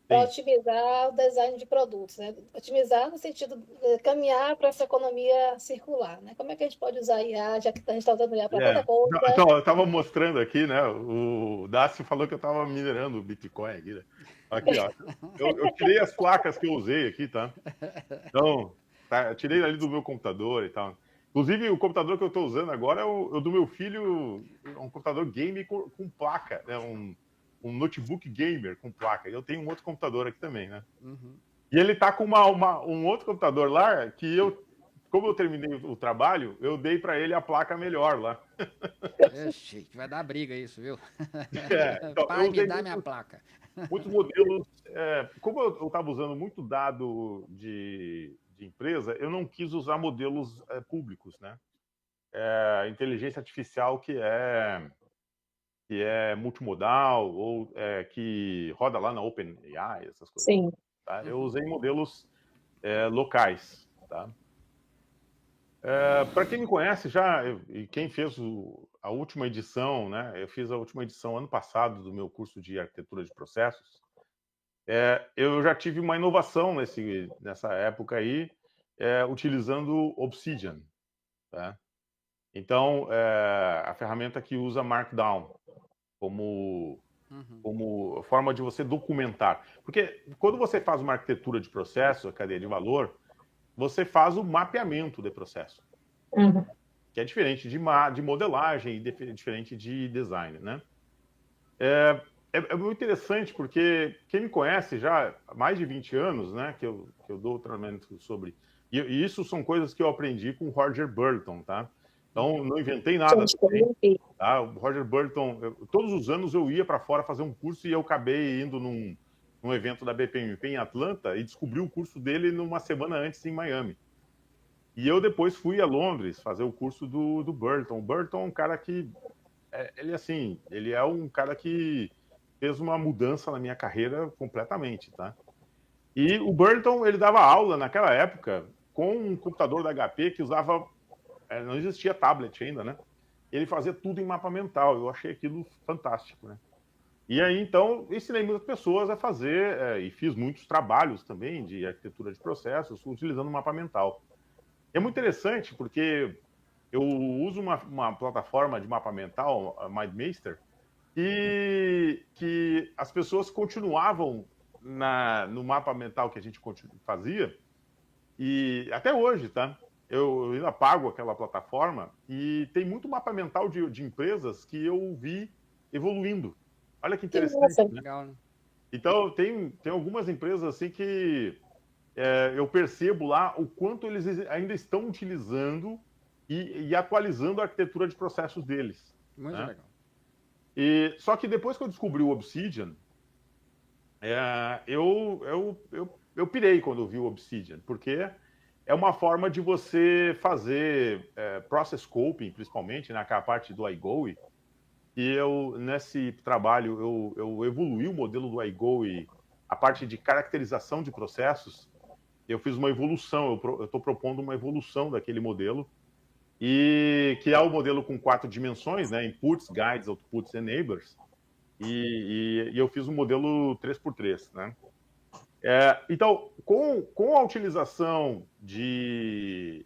Speaker 2: para otimizar o design de produtos, né? Otimizar no sentido de caminhar para essa economia circular, né? Como é que a gente pode usar a IA, já que a gente está usando IA para tanta coisa?
Speaker 4: Então, eu estava mostrando aqui, né? O Dácio falou que eu estava minerando o Bitcoin aqui, né? Aqui, ó. Eu tirei as placas que eu usei aqui, tá? Então, eu tirei ali do meu computador e tal. Inclusive, o computador que eu estou usando agora é o do meu filho, um computador game com placa, né? Um notebook gamer com placa. E eu tenho um outro computador aqui também, né? Uhum. E ele tá com um outro computador lá que como eu terminei o trabalho, eu dei para ele a placa melhor lá.
Speaker 1: Ixi, vai dar briga isso, viu?
Speaker 4: Então,
Speaker 1: Pai, me dá minha placa.
Speaker 4: Muitos modelos, como eu estava usando muito dado de empresa, eu não quis usar modelos públicos, né? Inteligência artificial que é multimodal ou que roda lá na OpenAI, essas coisas.
Speaker 2: Sim.
Speaker 4: Tá? Eu usei modelos locais, tá? Para quem me conhece já, e quem fez a última edição, né? Eu fiz a última edição ano passado do meu curso de arquitetura de processos. Eu já tive uma inovação nessa época aí, utilizando Obsidian, tá? Então, a ferramenta que usa Markdown como forma de você documentar. Porque quando você faz uma arquitetura de processo, a cadeia de valor, você faz o mapeamento de processo, que é diferente de modelagem e diferente de design, né? É muito interessante porque quem me conhece já há mais de 20 anos, né, que eu dou treinamento sobre... E isso são coisas que eu aprendi com o Roger Burton, tá? Então, não inventei nada. Tá? O Roger Burton, todos os anos eu ia para fora fazer um curso e eu acabei indo num evento da BPMP em Atlanta e descobri o curso dele numa semana antes em Miami. E eu depois fui a Londres fazer o curso do Burton. O Burton é um cara que... ele é um cara que fez uma mudança na minha carreira completamente, tá? E o Burton, ele dava aula naquela época com um computador da HP que usava... não existia tablet ainda, né? Ele fazia tudo em mapa mental. Eu achei aquilo fantástico, né? E aí, então, ensinei muitas pessoas a fazer, e fiz muitos trabalhos também de arquitetura de processos utilizando o mapa mental. É muito interessante porque eu uso uma plataforma de mapa mental, a MindMeister, que as pessoas continuavam no mapa mental que a gente fazia, e até hoje, tá? Eu ainda pago aquela plataforma e tem muito mapa mental de empresas que eu vi evoluindo. Olha que interessante, né?
Speaker 1: Legal, né?
Speaker 4: Então, tem algumas empresas assim que eu percebo lá o quanto eles ainda estão utilizando e atualizando a arquitetura de processos deles.
Speaker 1: Muito
Speaker 4: né?
Speaker 1: legal.
Speaker 4: Só que depois que eu descobri o Obsidian, eu pirei quando eu vi o Obsidian, porque é uma forma de você fazer process scoping, principalmente, naquela parte do iGoE. E nesse trabalho, eu evoluí o modelo do iGoE, a parte de caracterização de processos. Eu fiz uma evolução, eu estou propondo uma evolução daquele modelo, e que é o modelo com 4 dimensões, né? Inputs, guides, outputs e neighbors. E eu fiz um modelo 3x3, né? Então, com a utilização de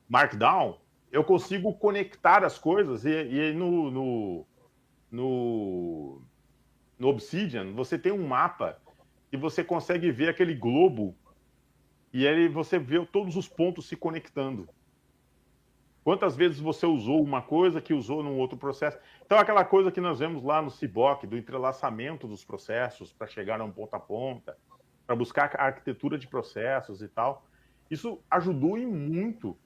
Speaker 4: Markdown, eu consigo conectar as coisas e no Obsidian você tem um mapa e você consegue ver aquele globo e aí você vê todos os pontos se conectando. Quantas vezes você usou uma coisa que usou num outro processo? Então, aquela coisa que nós vemos lá no CBOC, do entrelaçamento dos processos para chegar a um ponta a ponta, para buscar a arquitetura de processos e tal, isso ajudou e muito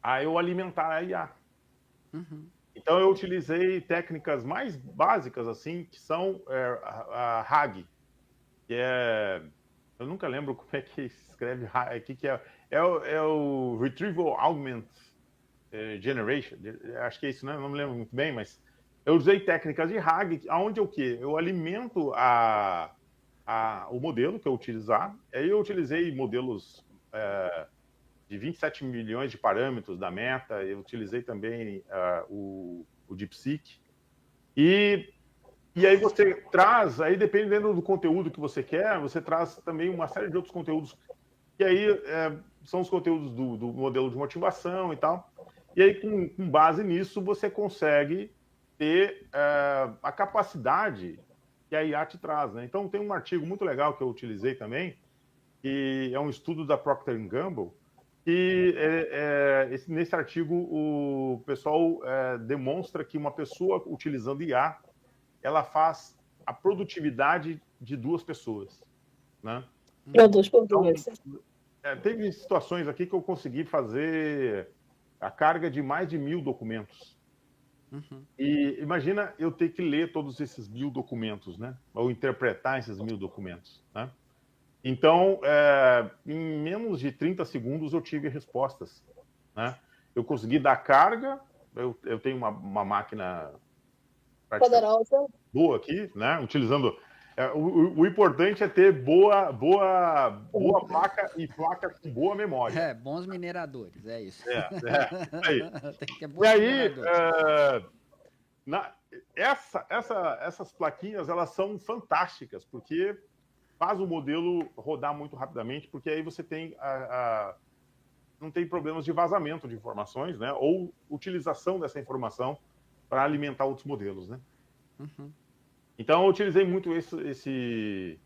Speaker 4: a eu alimentar a IA. Então, eu utilizei técnicas mais básicas, assim, que são a RAG, que é Eu nunca lembro como é que se escreve, que é. É o Retrieval Augment Generation, acho que é isso, né? Não me lembro muito bem, mas eu usei técnicas de RAG, onde o quê? Eu alimento o modelo que eu utilizar, aí eu utilizei modelos de 27 milhões de parâmetros da Meta, eu utilizei também o DeepSeek, e aí você traz, aí dependendo do conteúdo que você quer, você traz também uma série de outros conteúdos, que aí são os conteúdos do modelo de motivação e tal. E aí, com base nisso, você consegue ter a capacidade que a IA te traz, né? Então, tem um artigo muito legal que eu utilizei também, que é um estudo da Procter & Gamble, que nesse artigo o pessoal demonstra que uma pessoa utilizando IA, ela faz a produtividade de 2 pessoas, né?
Speaker 2: Produz por duas.
Speaker 4: Teve situações aqui que eu consegui fazer a carga de mais de 1.000 documentos. E imagina eu ter que ler todos esses 1.000 documentos, né? Ou interpretar esses 1.000 documentos, né? Então, em menos de 30 segundos eu tive respostas, né? Eu consegui dar carga, eu tenho uma máquina
Speaker 2: Poderosa.
Speaker 4: boa aqui, né? Utilizando... o importante é ter boa placa e placa com boa memória.
Speaker 1: Bons mineradores, é isso.
Speaker 4: Aí.
Speaker 1: Tem que ter
Speaker 4: E aí, essas plaquinhas, elas são fantásticas, porque faz o modelo rodar muito rapidamente, porque aí você tem não tem problemas de vazamento de informações, né? Ou utilização dessa informação para alimentar outros modelos, né? Então, eu utilizei muito esses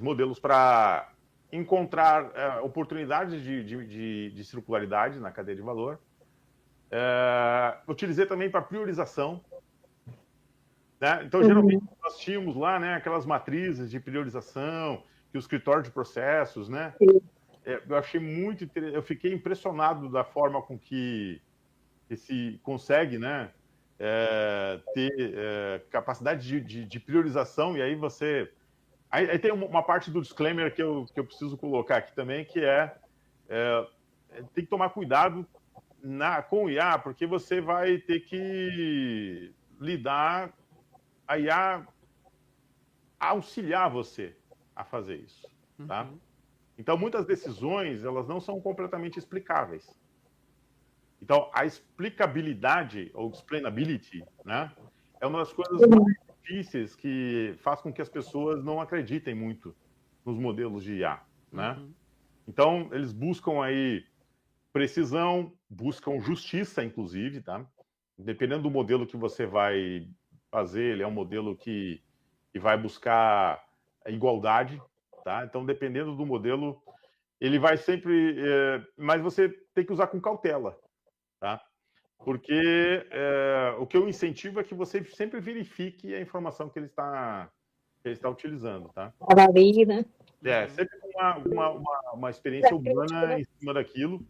Speaker 4: modelos para encontrar oportunidades de circularidade na cadeia de valor. Utilizei também para priorização, né? Então, geralmente, nós tínhamos lá, né, aquelas matrizes de priorização, que o escritório de processos, né? Eu achei muito interessante, eu fiquei impressionado da forma com que se consegue, né, ter capacidade de priorização, e aí você... Aí tem uma parte do disclaimer que eu preciso colocar aqui também, que tem que tomar cuidado com o IA, porque você vai ter que lidar, a IA auxiliar você a fazer isso, tá? Então, muitas decisões, elas não são completamente explicáveis. Então, a explicabilidade, ou explainability, né, é uma das coisas mais difíceis que faz com que as pessoas não acreditem muito nos modelos de IA, né? Então, eles buscam aí precisão, buscam justiça, inclusive, tá? Dependendo do modelo que você vai fazer, ele é um modelo que vai buscar a igualdade, tá? Então, dependendo do modelo, ele vai sempre... mas você tem que usar com cautela, tá? Porque o que eu incentivo é que você sempre verifique a informação que ele está utilizando, tá?
Speaker 2: Avalie, né?
Speaker 4: Sempre com uma experiência humana em cima daquilo,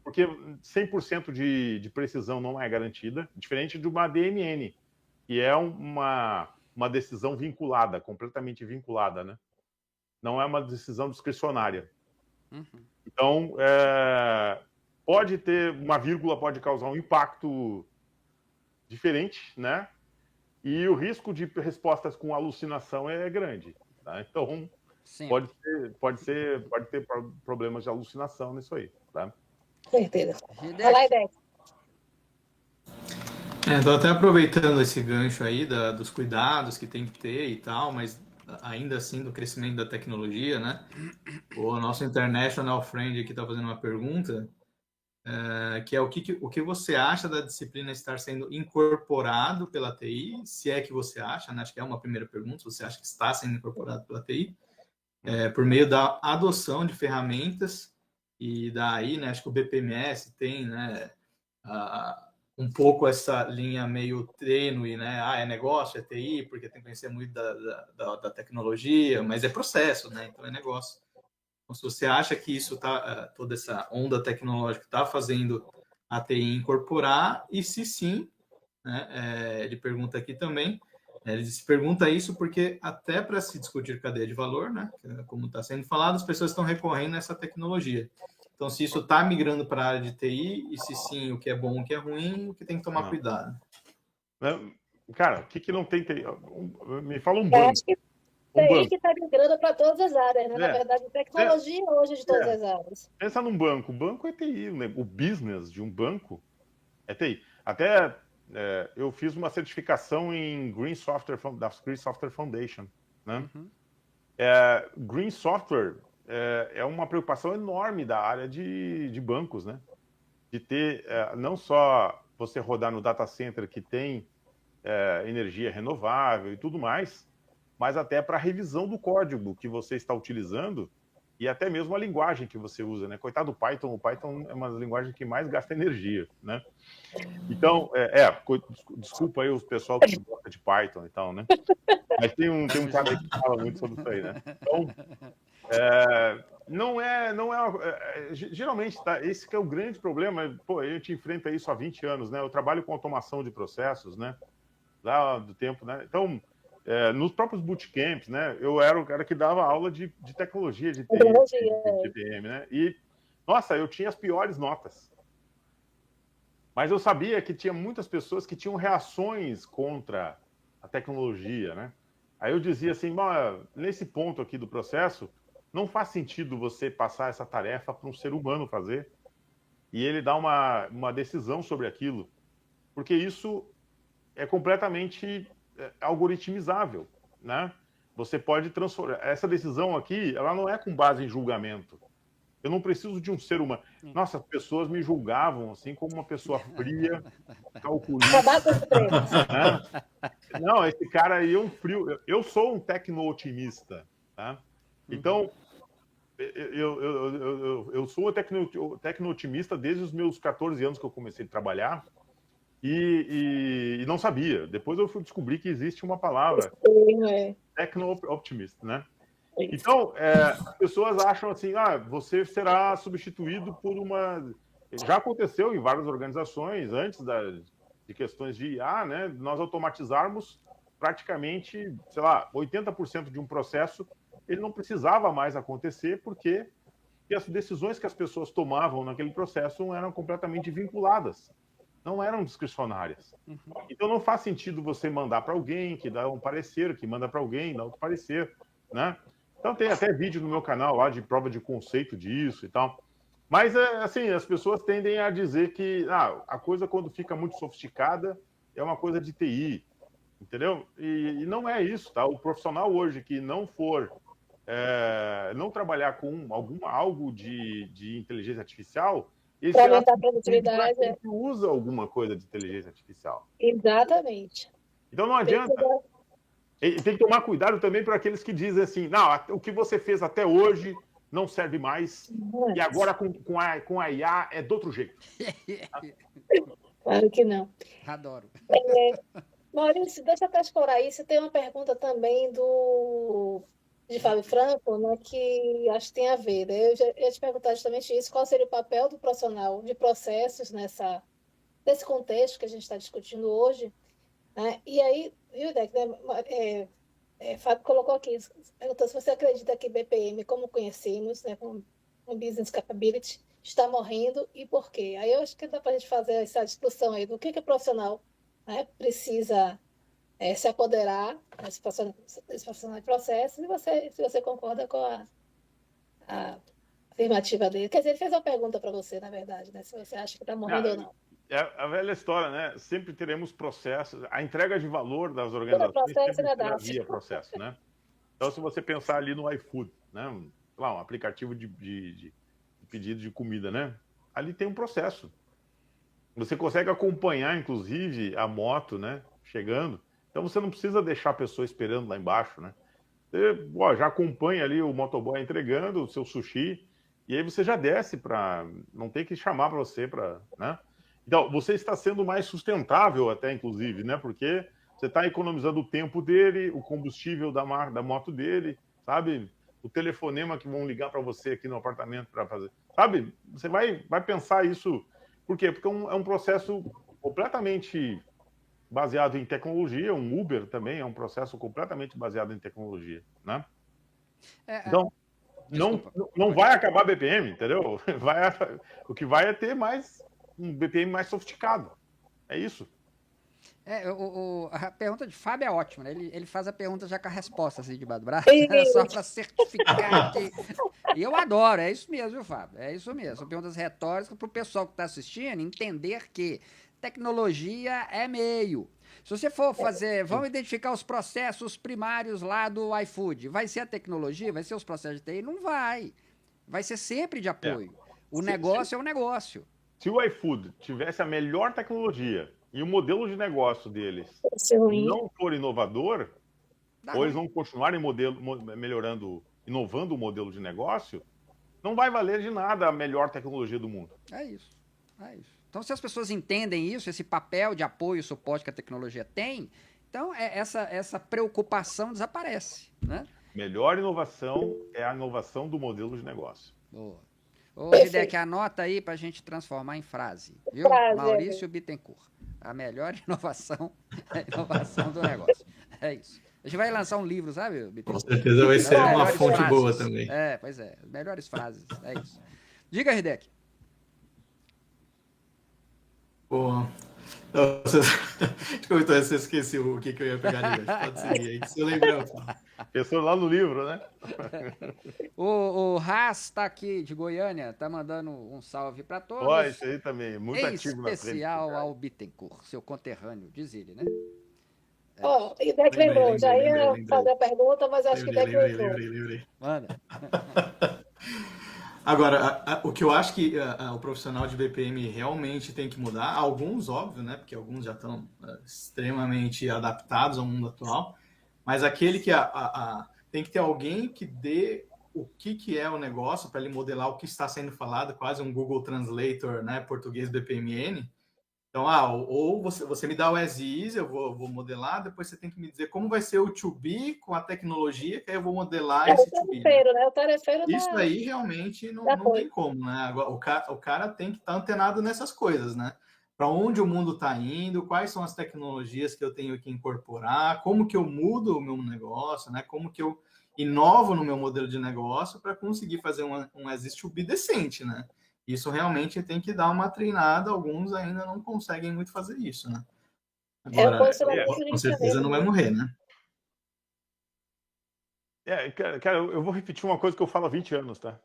Speaker 4: porque 100% de precisão não é garantida, diferente de uma DMN, que é uma decisão vinculada, completamente vinculada, né? Não é uma decisão discricionária. Então, pode ter uma vírgula, pode causar um impacto diferente, né? E o risco de respostas com alucinação é grande, tá? Então, pode ter problemas de alucinação nisso aí, tá?
Speaker 2: Certeza. Vai lá, Ideia.
Speaker 3: Então, até aproveitando esse gancho aí dos cuidados que tem que ter e tal, mas ainda assim do crescimento da tecnologia, né? O nosso International Friend aqui está fazendo uma pergunta, que é o que você acha da disciplina estar sendo incorporado pela TI, se é que você acha, né? Acho que é uma primeira pergunta, se você acha que está sendo incorporado pela TI, por meio da adoção de ferramentas, e daí, né, acho que o BPMS tem, né, um pouco essa linha meio tênue, né? É negócio, é TI, porque tem que conhecer muito da tecnologia, mas é processo, né? Então é negócio. Então, se você acha que isso toda essa onda tecnológica está fazendo a TI incorporar, e se sim, né, ele pergunta aqui também, Ele se pergunta isso porque até para se discutir cadeia de valor, né, como está sendo falado, as pessoas estão recorrendo a essa tecnologia. Então, se isso está migrando para a área de TI, e se sim, o que é bom, o que é ruim, o que tem que tomar cuidado.
Speaker 4: Cara, o que não tem TI? Me fala um
Speaker 2: Eu
Speaker 4: banco.
Speaker 2: acho que TI que está migrando para todas as áreas, né? Na verdade, tecnologia hoje de todas as áreas.
Speaker 4: Pensa num banco. O banco é TI, né? O business de um banco é TI. Até eu fiz uma certificação em Green Software, da Green Software Foundation, né? Green Software é uma preocupação enorme da área de bancos, né? De ter não só você rodar no data center que tem energia renovável e tudo mais, mas até para a revisão do código que você está utilizando e até mesmo a linguagem que você usa, né? Coitado do Python, o Python é uma das linguagens que mais gasta energia, né? Então, desculpa aí o pessoal que gosta de Python e tal, né? Mas tem um cara que fala muito sobre isso aí, né? Então, geralmente, tá, esse que é o grande problema. Pô, a gente enfrenta isso há 20 anos, né? Eu trabalho com automação de processos, né? Lá do tempo, né? Então, nos próprios bootcamps, né? Eu era o cara que dava aula de tecnologia, de TPM, né? E, nossa, eu tinha as piores notas. Mas eu sabia que tinha muitas pessoas que tinham reações contra a tecnologia, né? Aí eu dizia assim, nesse ponto aqui do processo, não faz sentido você passar essa tarefa para um ser humano fazer e ele dar uma decisão sobre aquilo, porque isso é completamente algoritmizável, né? Você pode transformar... Essa decisão aqui, ela não é com base em julgamento. Eu não preciso de um ser humano. Nossa, as pessoas me julgavam assim como uma pessoa fria, calculista. Né? Não, esse cara aí é um frio. Eu sou um tecno-otimista, tá? Então, eu sou tecno-otimista desde os meus 14 anos que eu comecei a trabalhar e não sabia. Depois eu fui descobrir que existe uma palavra, techno-optimist, né? Então, as pessoas acham assim, você será substituído por uma... Já aconteceu em várias organizações, antes de questões de IA, né? Nós automatizarmos praticamente, sei lá, 80% de um processo, ele não precisava mais acontecer porque as decisões que as pessoas tomavam naquele processo não eram completamente vinculadas, não eram discricionárias. Então, não faz sentido você mandar para alguém que dá um parecer, que manda para alguém, dá outro parecer, né? Então, tem até vídeo no meu canal lá de prova de conceito disso e tal. Mas, assim, as pessoas tendem a dizer que a coisa, quando fica muito sofisticada, é uma coisa de TI, entendeu? E não é isso, tá? O profissional hoje que não for, não trabalhar com algo de inteligência artificial, ele
Speaker 2: para aumentar a produtividade,
Speaker 4: usa alguma coisa de inteligência artificial.
Speaker 2: Exatamente.
Speaker 4: Então, não adianta... Tem que tomar cuidado também para aqueles que dizem assim, não, o que você fez até hoje não serve mais, e agora com a IA é do outro jeito.
Speaker 2: Claro que não.
Speaker 1: Adoro.
Speaker 2: Maurício, deixa eu até explorar isso. Tem uma pergunta também de Fábio Franco, né, que acho que tem a ver. Né? Eu já ia te perguntar justamente isso, qual seria o papel do profissional de processos nesse contexto que a gente está discutindo hoje. Né? E aí, viu, Deck, né, Fábio colocou aqui, perguntou se você acredita que BPM, como conhecemos, né, com Business Capability, está morrendo e por quê? Aí eu acho que dá para a gente fazer essa discussão aí do que o profissional, né, precisa se apoderar desse profissional de processos e se você concorda com a afirmativa dele. Quer dizer, ele fez uma pergunta para você, na verdade, né, se você acha que está morrendo ou não.
Speaker 4: É a velha história, né? Sempre teremos processos. A entrega de valor das organizações sempre será via processo, né? Então, se você pensar ali no iFood, né? Lá, um aplicativo de pedido de comida, né? Ali tem um processo. Você consegue acompanhar, inclusive, a moto, né? Chegando. Então, você não precisa deixar a pessoa esperando lá embaixo, né? Você já acompanha ali o motoboy entregando o seu sushi e aí você já desce para... Não tem que chamar para você para... né? Então, você está sendo mais sustentável até, inclusive, né? Porque você está economizando o tempo dele, o combustível da moto dele, sabe? O telefonema que vão ligar para você aqui no apartamento para fazer. Sabe? Você vai pensar isso. Por quê? Porque é um processo completamente baseado em tecnologia, um Uber também é um processo completamente baseado em tecnologia, né? Então, não vai acabar BPM, entendeu? O que vai é ter um BPM mais sofisticado. É isso.
Speaker 1: A pergunta de Fábio é ótima, né? Ele faz a pergunta já com a resposta assim, debaixo do braço, só para certificar que... E eu adoro, é isso mesmo, viu, Fábio? É isso mesmo. São perguntas retóricas para o pessoal que está assistindo entender que tecnologia é meio. Se você for fazer, vamos identificar os processos primários lá do iFood. Vai ser a tecnologia? Vai ser os processos de TI? Não vai. Vai ser sempre de apoio. O negócio é um negócio.
Speaker 4: Se o iFood tivesse a melhor tecnologia e o modelo de negócio deles não for inovador, ou eles vão continuarem inovando o modelo de negócio, não vai valer de nada a melhor tecnologia do mundo.
Speaker 1: É isso. Então, se as pessoas entendem isso, esse papel de apoio e suporte que a tecnologia tem, então essa preocupação desaparece, né?
Speaker 4: Melhor inovação é a inovação do modelo de negócio.
Speaker 1: Boa. Ô, Hideki, anota aí para a gente transformar em frase, viu? Maurício Bittencourt. A melhor inovação é a inovação do negócio. É isso. A gente vai lançar um livro, sabe, Bittencourt?
Speaker 3: Com certeza vai ser uma fonte
Speaker 1: frases.
Speaker 3: Boa também.
Speaker 1: Pois é. Melhores frases. É isso. Diga, Hideki.
Speaker 3: Bom, você esqueceu o que eu ia pegar de hoje. Pode seguir aí, que você lembrou.
Speaker 4: Pensou lá no livro, né?
Speaker 1: O Haas está aqui, de Goiânia, tá mandando um salve para todos.
Speaker 4: Ó, isso aí também, muito
Speaker 1: em
Speaker 4: ativo na frente.
Speaker 1: especial ao Bittencourt, seu conterrâneo, diz ele, né?
Speaker 2: Ó, o Hideki lembrou, já ia fazer a pergunta, mas acho que o Hideki lembrou.
Speaker 3: Lembrei.
Speaker 1: Manda.
Speaker 3: Agora, o que eu acho que o profissional de BPM realmente tem que mudar, alguns, óbvio, né? Porque alguns já estão extremamente adaptados ao mundo atual, mas aquele que tem que ter alguém que dê o que é o negócio para ele modelar o que está sendo falado, quase um Google Translator, né? Português BPMN. Então, ou você me dá o as is, eu vou modelar, depois você tem que me dizer como vai ser o to be com a tecnologia, que aí eu vou modelar esse to be.
Speaker 2: Né? O tarefeiro
Speaker 3: isso aí realmente não tem como, né? Agora, o cara tem que estar antenado nessas coisas, né? Para onde o mundo está indo, quais são as tecnologias que eu tenho que incorporar, como que eu mudo o meu negócio, né? Como que eu inovo no meu modelo de negócio para conseguir fazer um as is to be decente, né? Isso realmente tem que dar uma treinada, alguns ainda não conseguem muito fazer isso, né? Agora, com certeza não vai morrer, né?
Speaker 4: Cara, eu vou repetir uma coisa que eu falo há 20 anos, tá?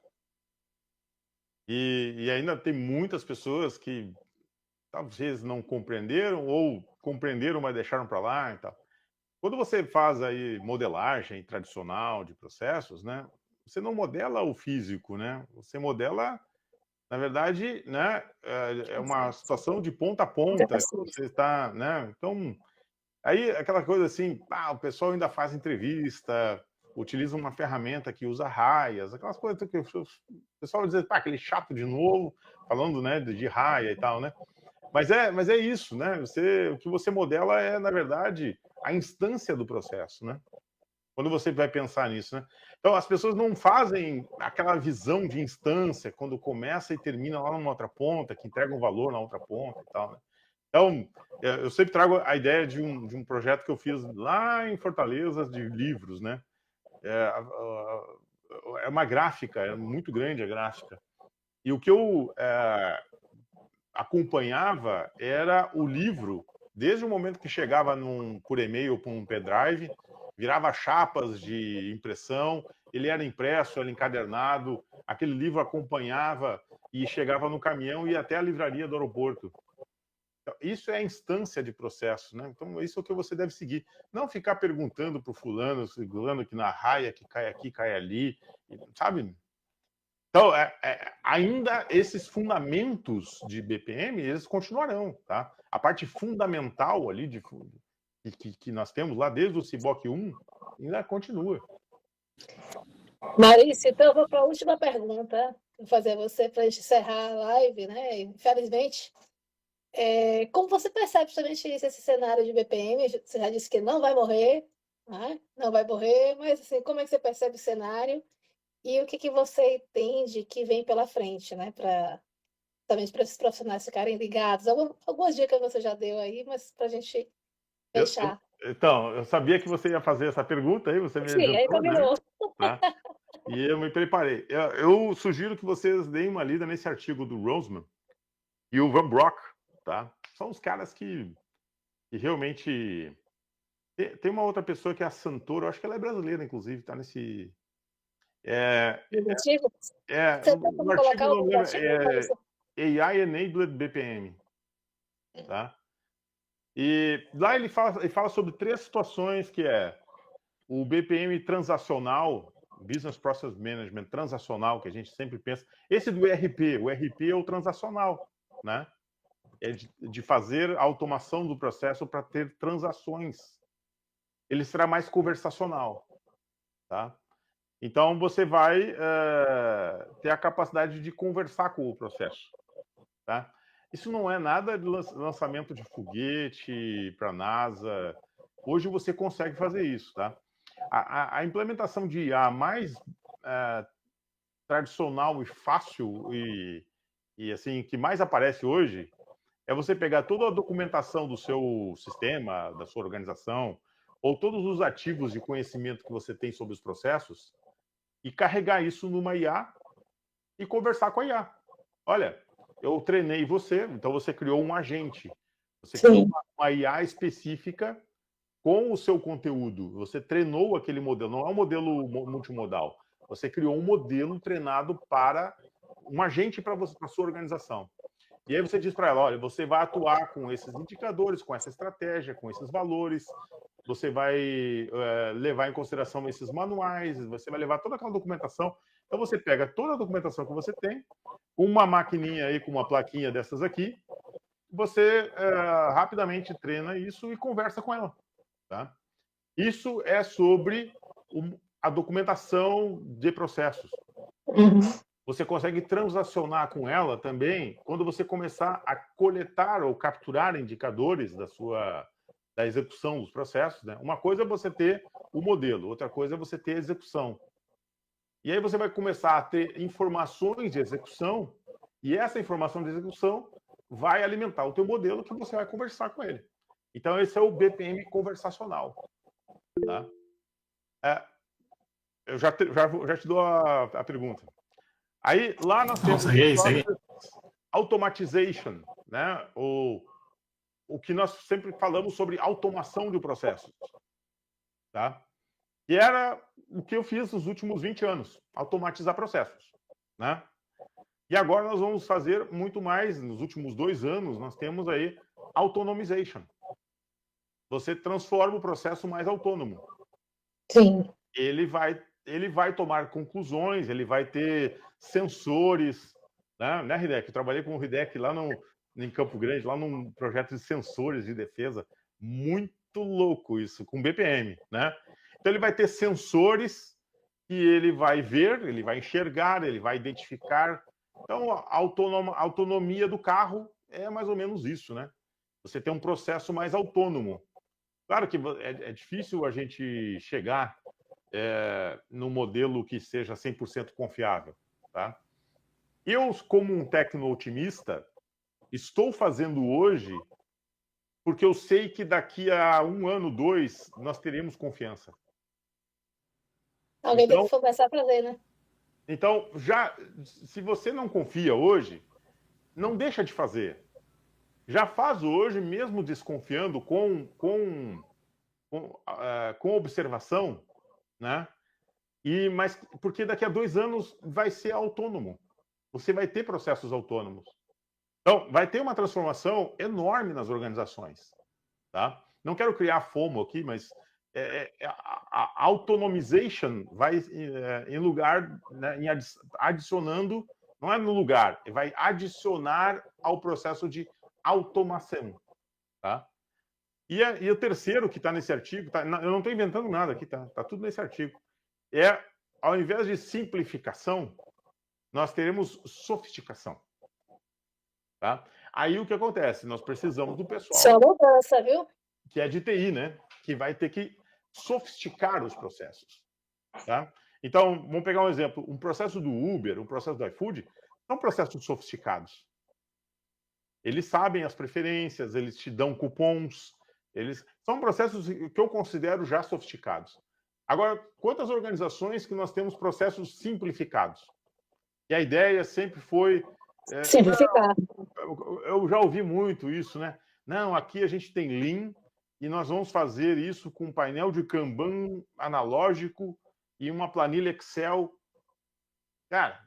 Speaker 4: E ainda tem muitas pessoas que talvez não compreenderam ou compreenderam, mas deixaram para lá e tal. Quando você faz aí modelagem tradicional de processos, né? Você não modela o físico, né? Você modela, na verdade, né? É uma situação de ponta a ponta que você está, né? Então, aí aquela coisa assim, o pessoal ainda faz entrevista, utiliza uma ferramenta que usa raias, aquelas coisas que o pessoal vai dizer, aquele chato de novo, falando, né, de raia e tal, né? Mas é isso, né? O que você modela é, na verdade, a instância do processo, né? Quando você vai pensar nisso, né? Então, as pessoas não fazem aquela visão de instância quando começa e termina lá numa outra ponta, que entrega um valor na outra ponta e tal, né? Então, eu sempre trago a ideia de um projeto que eu fiz lá em Fortaleza de livros, né? É uma gráfica, é muito grande a gráfica. E o que eu acompanhava era o livro, desde o momento que chegava por e-mail para um pendrive, virava chapas de impressão, ele era impresso, era encadernado, aquele livro acompanhava e chegava no caminhão e ia até a livraria do aeroporto. Isso é a instância de processo, né? Então, isso é o que você deve seguir. Não ficar perguntando para o fulano que na raia, que cai aqui, cai ali, sabe? Então, ainda esses fundamentos de BPM, eles continuarão, tá? A parte fundamental ali que nós temos lá desde o CBOK 1 ainda continua.
Speaker 2: Maurício, então eu vou para a última pergunta. Vou fazer a você para a gente encerrar a live, né? Infelizmente. Como você percebe justamente esse cenário de BPM? Você já disse que não vai morrer, né? Não vai morrer, mas assim, como é que você percebe o cenário e o que você entende que vem pela frente, né? Também para esses profissionais ficarem ligados. Algumas dicas você já deu aí, mas para a gente fechar.
Speaker 4: Então, eu sabia que você ia fazer essa pergunta aí, você me
Speaker 2: Sim, aí
Speaker 4: adiantou, né?
Speaker 2: combinou.
Speaker 4: Tá? E eu me preparei. Eu sugiro que vocês deem uma lida nesse artigo do Roseman e o Van Brock, tá? São os caras que realmente... Tem uma outra pessoa que é a Santoro, acho que ela é brasileira, inclusive, tá nesse...
Speaker 2: Do artigo?
Speaker 4: Você
Speaker 2: tem
Speaker 4: no
Speaker 2: como
Speaker 4: artigo,
Speaker 2: colocar o
Speaker 4: não
Speaker 2: nome
Speaker 4: me
Speaker 2: do
Speaker 4: lembro,
Speaker 2: artigo?
Speaker 4: AI Enabled BPM, tá? E lá ele fala sobre 3 situações, que é o BPM transacional, Business Process Management transacional, que a gente sempre pensa. Esse do ERP, o ERP é o transacional, né? É de fazer a automação do processo para ter transações. Ele será mais conversacional, tá? Então, você vai ter a capacidade de conversar com o processo, tá? Isso não é nada de lançamento de foguete para a NASA. Hoje você consegue fazer isso, tá? A implementação de IA mais tradicional e fácil e assim que mais aparece hoje é você pegar toda a documentação do seu sistema, da sua organização, ou todos os ativos de conhecimento que você tem sobre os processos e carregar isso numa IA e conversar com a IA. Olha, eu treinei você, então você criou um agente. Você criou uma IA específica com o seu conteúdo. Você treinou aquele modelo, não é um modelo multimodal. Você criou um modelo treinado para um agente para a sua organização. E aí você diz para ela, olha, você vai atuar com esses indicadores, com essa estratégia, com esses valores, você vai levar em consideração esses manuais, você vai levar toda aquela documentação. Então você pega toda a documentação que você tem, uma maquininha aí com uma plaquinha dessas aqui, você rapidamente treina isso e conversa com ela. Tá? Isso é sobre a documentação de processos. Você consegue transacionar com ela também quando você começar a coletar ou capturar indicadores da execução dos processos. Né? Uma coisa é você ter o modelo, outra coisa é você ter a execução. E aí você vai começar a ter informações de execução e essa informação de execução vai alimentar o teu modelo que você vai conversar com ele. Então, esse é o BPM conversacional. Tá? Eu já te dou a pergunta. Aí, lá nós temos automatization, né? O que nós sempre falamos sobre automação de processos. Tá? E era o que eu fiz nos últimos 20 anos, automatizar processos. Né? E agora nós vamos fazer muito mais. Nos últimos 2 anos, nós temos aí autonomization. Você transforma o processo mais autônomo.
Speaker 2: Sim.
Speaker 4: Ele vai tomar conclusões, ele vai ter sensores, né, Hideki? Eu trabalhei com o Hideki lá em Campo Grande, lá num projeto de sensores de defesa, muito louco isso, com BPM, né? Então ele vai ter sensores que ele vai ver, ele vai enxergar, ele vai identificar. Então a autonomia do carro é mais ou menos isso, né? Você tem um processo mais autônomo. Claro que é difícil a gente chegar no modelo que seja 100% confiável. Tá? Eu, como um tecno-otimista, estou fazendo hoje porque eu sei que daqui a 1 ano, 2, nós teremos confiança.
Speaker 2: Alguém tem que começar a fazer, né?
Speaker 4: Então, se você não confia hoje, não deixa de fazer. Já faz hoje, mesmo desconfiando, com observação, né? Mas porque daqui a 2 anos vai ser autônomo. Você vai ter processos autônomos. Então, vai ter uma transformação enorme nas organizações. Tá? Não quero criar FOMO aqui, mas a autonomization vai em lugar, né, adicionando, não é no lugar, vai adicionar ao processo de automação. Tá? E o terceiro que está nesse artigo, eu não estou inventando nada aqui, tá tudo nesse artigo, ao invés de simplificação, nós teremos sofisticação. Tá? Aí o que acontece? Nós precisamos do pessoal...
Speaker 2: Isso é uma mudança, viu?
Speaker 4: Que é de TI, né? Que vai ter que sofisticar os processos. Tá? Então, vamos pegar um exemplo. Um processo do Uber, um processo do iFood, são processos sofisticados. Eles sabem as preferências, eles te dão cupons, Eles são processos que eu considero já sofisticados. Agora, quantas organizações que nós temos processos simplificados? E a ideia sempre foi...
Speaker 2: Simplificar.
Speaker 4: Eu já ouvi muito isso, né? Não, aqui a gente tem Lean e nós vamos fazer isso com um painel de Kanban analógico e uma planilha Excel. Cara,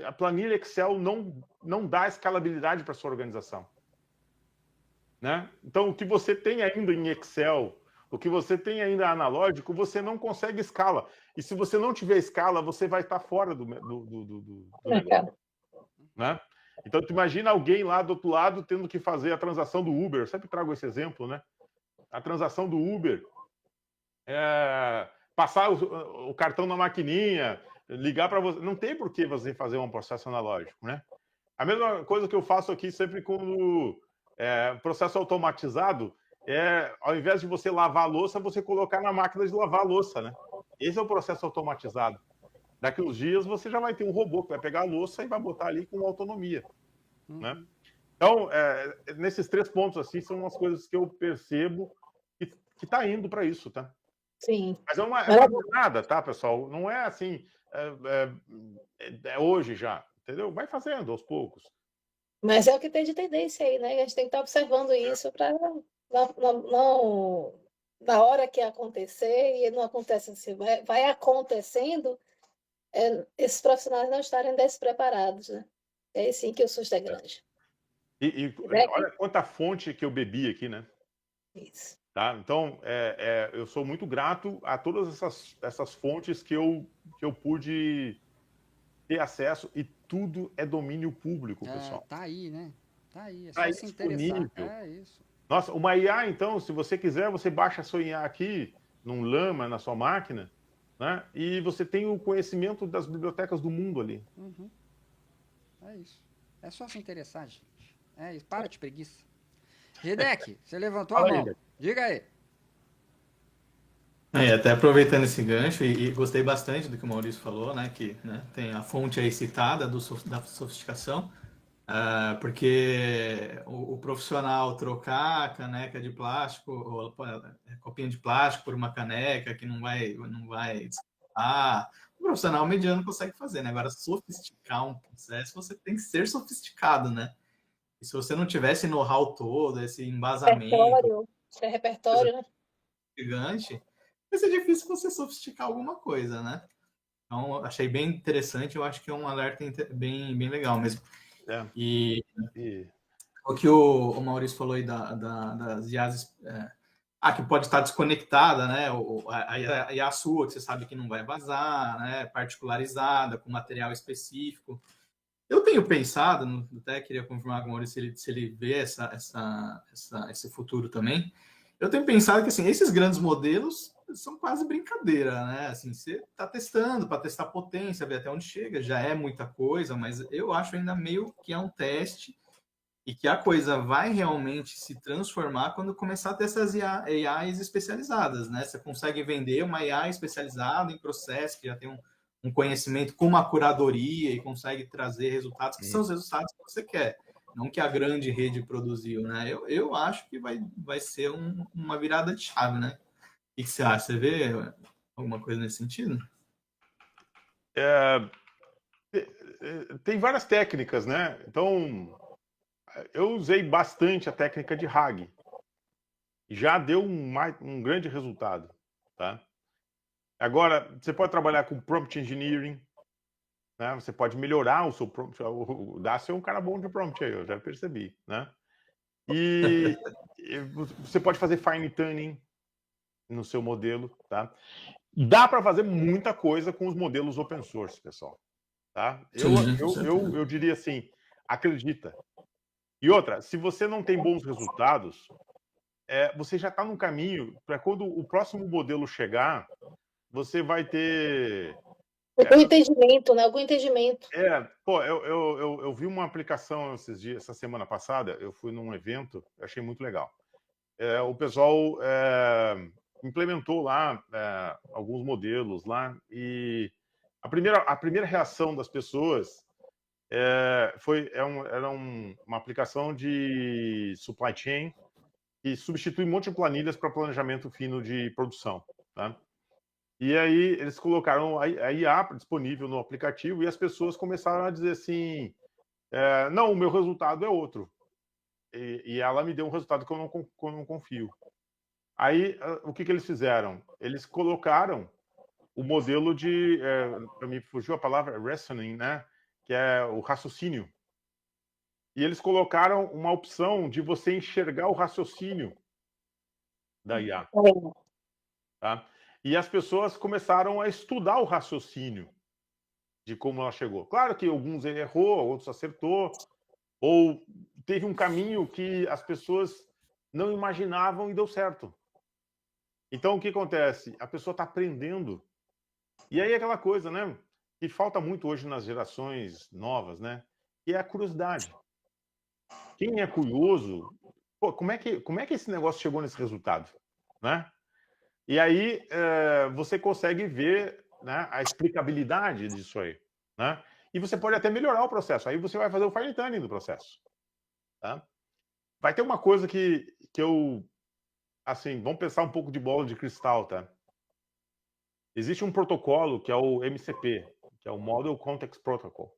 Speaker 4: a planilha Excel não dá escalabilidade para sua organização. Né? Então, o que você tem ainda em Excel, o que você tem ainda analógico, você não consegue escala. E se você não tiver escala, você vai estar fora do negócio. Né? Então, tu imagina alguém lá do outro lado tendo que fazer a transação do Uber. Eu sempre trago esse exemplo, né? A transação do Uber, passar o cartão na maquininha, ligar para você. Não tem por que você fazer um processo analógico, né? A mesma coisa que eu faço aqui sempre com processo automatizado, ao invés de você lavar a louça, você colocar na máquina de lavar a louça, né? Esse é o processo automatizado. Daqui uns dias você já vai ter um robô que vai pegar a louça e vai botar ali com autonomia, né? Então, nesses 3 pontos assim são umas coisas que eu percebo que está indo para isso, tá?
Speaker 2: Sim.
Speaker 4: Mas é uma jornada, tá, pessoal? Não é assim, hoje já, entendeu? Vai fazendo aos poucos.
Speaker 2: Mas é o que tem de tendência aí, né? A gente tem que estar observando isso para não na hora que acontecer, e não acontece assim, vai acontecendo, esses profissionais não estarem despreparados, né? É aí sim que o susto é grande.
Speaker 4: E olha quanta fonte que eu bebi aqui, né?
Speaker 2: Isso.
Speaker 4: Tá? Então, eu sou muito grato a todas essas fontes que eu pude ter acesso, e tudo é domínio público, pessoal.
Speaker 1: Tá aí, né? Tá aí, é
Speaker 4: Tá
Speaker 1: só
Speaker 4: aí
Speaker 1: se interessar.
Speaker 4: disponível.
Speaker 1: É isso.
Speaker 4: Nossa, uma IA, então, se você quiser, você baixa a sua IA aqui, num Llama, na sua máquina, né? E você tem o conhecimento das bibliotecas do mundo ali.
Speaker 1: É isso. É só se interessar, gente. É isso. Para de preguiça. Redec, você levantou a mão. Diga aí.
Speaker 3: Até aproveitando esse gancho, e gostei bastante do que o Maurício falou, né? Que tem a fonte aí citada da sofisticação. Porque o profissional trocar a caneca de plástico, ou a copinha de plástico por uma caneca que não vai o profissional mediano consegue fazer, né? Agora, sofisticar um processo, você tem que ser sofisticado, né? E se você não tivesse know-how todo, esse embasamento...
Speaker 2: Repertório, né?
Speaker 3: Gigante, vai ser difícil você sofisticar alguma coisa, né? Então, achei bem interessante, eu acho que é um alerta bem legal mesmo. E o que o Maurício falou aí das IAs, que pode estar desconectada, né? A IA sua, que você sabe que não vai vazar, né? Particularizada, com material específico. Eu tenho pensado, até queria confirmar com o Maurício se ele vê esse futuro também. Eu tenho pensado que assim, esses grandes modelos são quase brincadeira, né? Assim, você está testando para testar potência, ver até onde chega, já é muita coisa, mas eu acho ainda meio que é um teste, e que a coisa vai realmente se transformar quando começar a ter essas AIs especializadas, né? Você consegue vender uma AI especializada em processo, que já tem um conhecimento com uma curadoria e consegue trazer resultados que são os resultados que você quer, não que a grande rede produziu, né? Eu acho que vai ser uma virada de chave, né? O que você acha? Você vê alguma coisa nesse sentido?
Speaker 4: Tem várias técnicas, né? Então, eu usei bastante a técnica de RAG. Já deu um grande resultado, tá? Agora, você pode trabalhar com prompt engineering, né? Você pode melhorar o seu prompt. O Dácio é um cara bom de prompt aí, eu já percebi, né? E você pode fazer fine tuning no seu modelo, tá? Dá para fazer muita coisa com os modelos open source, pessoal, tá? Eu diria assim, acredita. E outra, se você não tem bons resultados, você já está no caminho para quando o próximo modelo chegar, você vai ter...
Speaker 2: Algum entendimento, né? Algum entendimento.
Speaker 4: Eu vi uma aplicação essa semana passada, eu fui num evento, eu achei muito legal. O pessoal implementou lá alguns modelos lá, e a primeira reação das pessoas era uma aplicação de supply chain, que substitui um monte de planilhas para planejamento fino de produção. Tá? E aí eles colocaram a IA disponível no aplicativo e as pessoas começaram a dizer assim, não, o meu resultado é outro. E ela me deu um resultado que eu não confio. Aí, o que eles fizeram? Eles colocaram o modelo de... me fugiu a palavra reasoning, né? Que é o raciocínio. E eles colocaram uma opção de você enxergar o raciocínio da IA. Tá? E as pessoas começaram a estudar o raciocínio de como ela chegou. Claro que alguns ele errou, outros acertou, ou teve um caminho que as pessoas não imaginavam e deu certo. Então, o que acontece? A pessoa está aprendendo. E aí aquela coisa, né? Que falta muito hoje nas gerações novas, né? Que é a curiosidade. Quem é curioso, pô, como é que esse negócio chegou nesse resultado? Né? E aí você consegue ver, né, a explicabilidade disso aí. Né? E você pode até melhorar o processo. Aí você vai fazer o fine tuning do processo. Tá? Vai ter uma coisa que eu... Assim, vamos pensar um pouco de bola de cristal, tá? Existe um protocolo que é o MCP, que é o Model Context Protocol.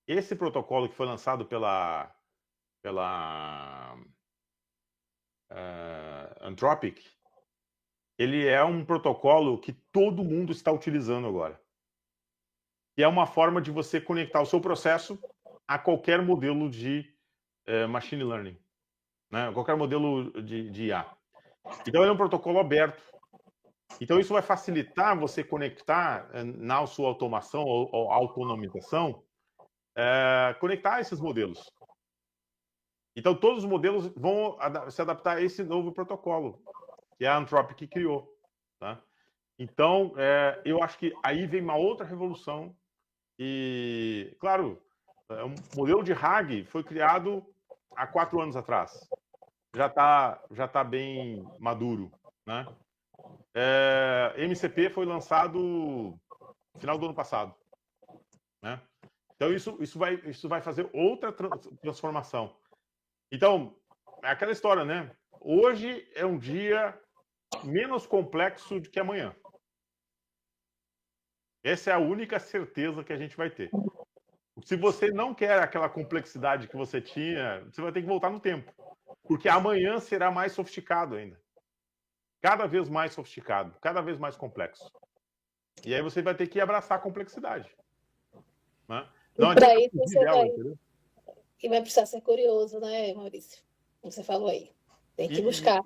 Speaker 4: Esse protocolo que foi lançado pela Anthropic, ele é um protocolo que todo mundo está utilizando agora. E é uma forma de você conectar o seu processo a qualquer modelo de machine learning, né? Qualquer modelo de IA. Então, ele é um protocolo aberto. Então, isso vai facilitar você conectar na sua automação ou autonomização, conectar esses modelos. Então, todos os modelos vão se adaptar a esse novo protocolo, que a Anthropic que criou. Tá? Então, eu acho que aí vem uma outra revolução. E, claro, o modelo de RAG foi criado há 4 anos atrás. Já tá bem maduro. Né? MCP foi lançado no final do ano passado. Né? Então, isso vai fazer outra transformação. Então, é aquela história, né? Hoje é um dia menos complexo do que amanhã. Essa é a única certeza que a gente vai ter. Se você não quer aquela complexidade que você tinha, você vai ter que voltar no tempo. Porque amanhã será mais sofisticado ainda. Cada vez mais sofisticado, cada vez mais complexo. E aí você vai ter que abraçar a complexidade. Né? Não
Speaker 2: adianta fugir
Speaker 4: você dela, entendeu?
Speaker 2: E vai precisar ser curioso, né, Maurício? Como você falou aí. Tem que buscar.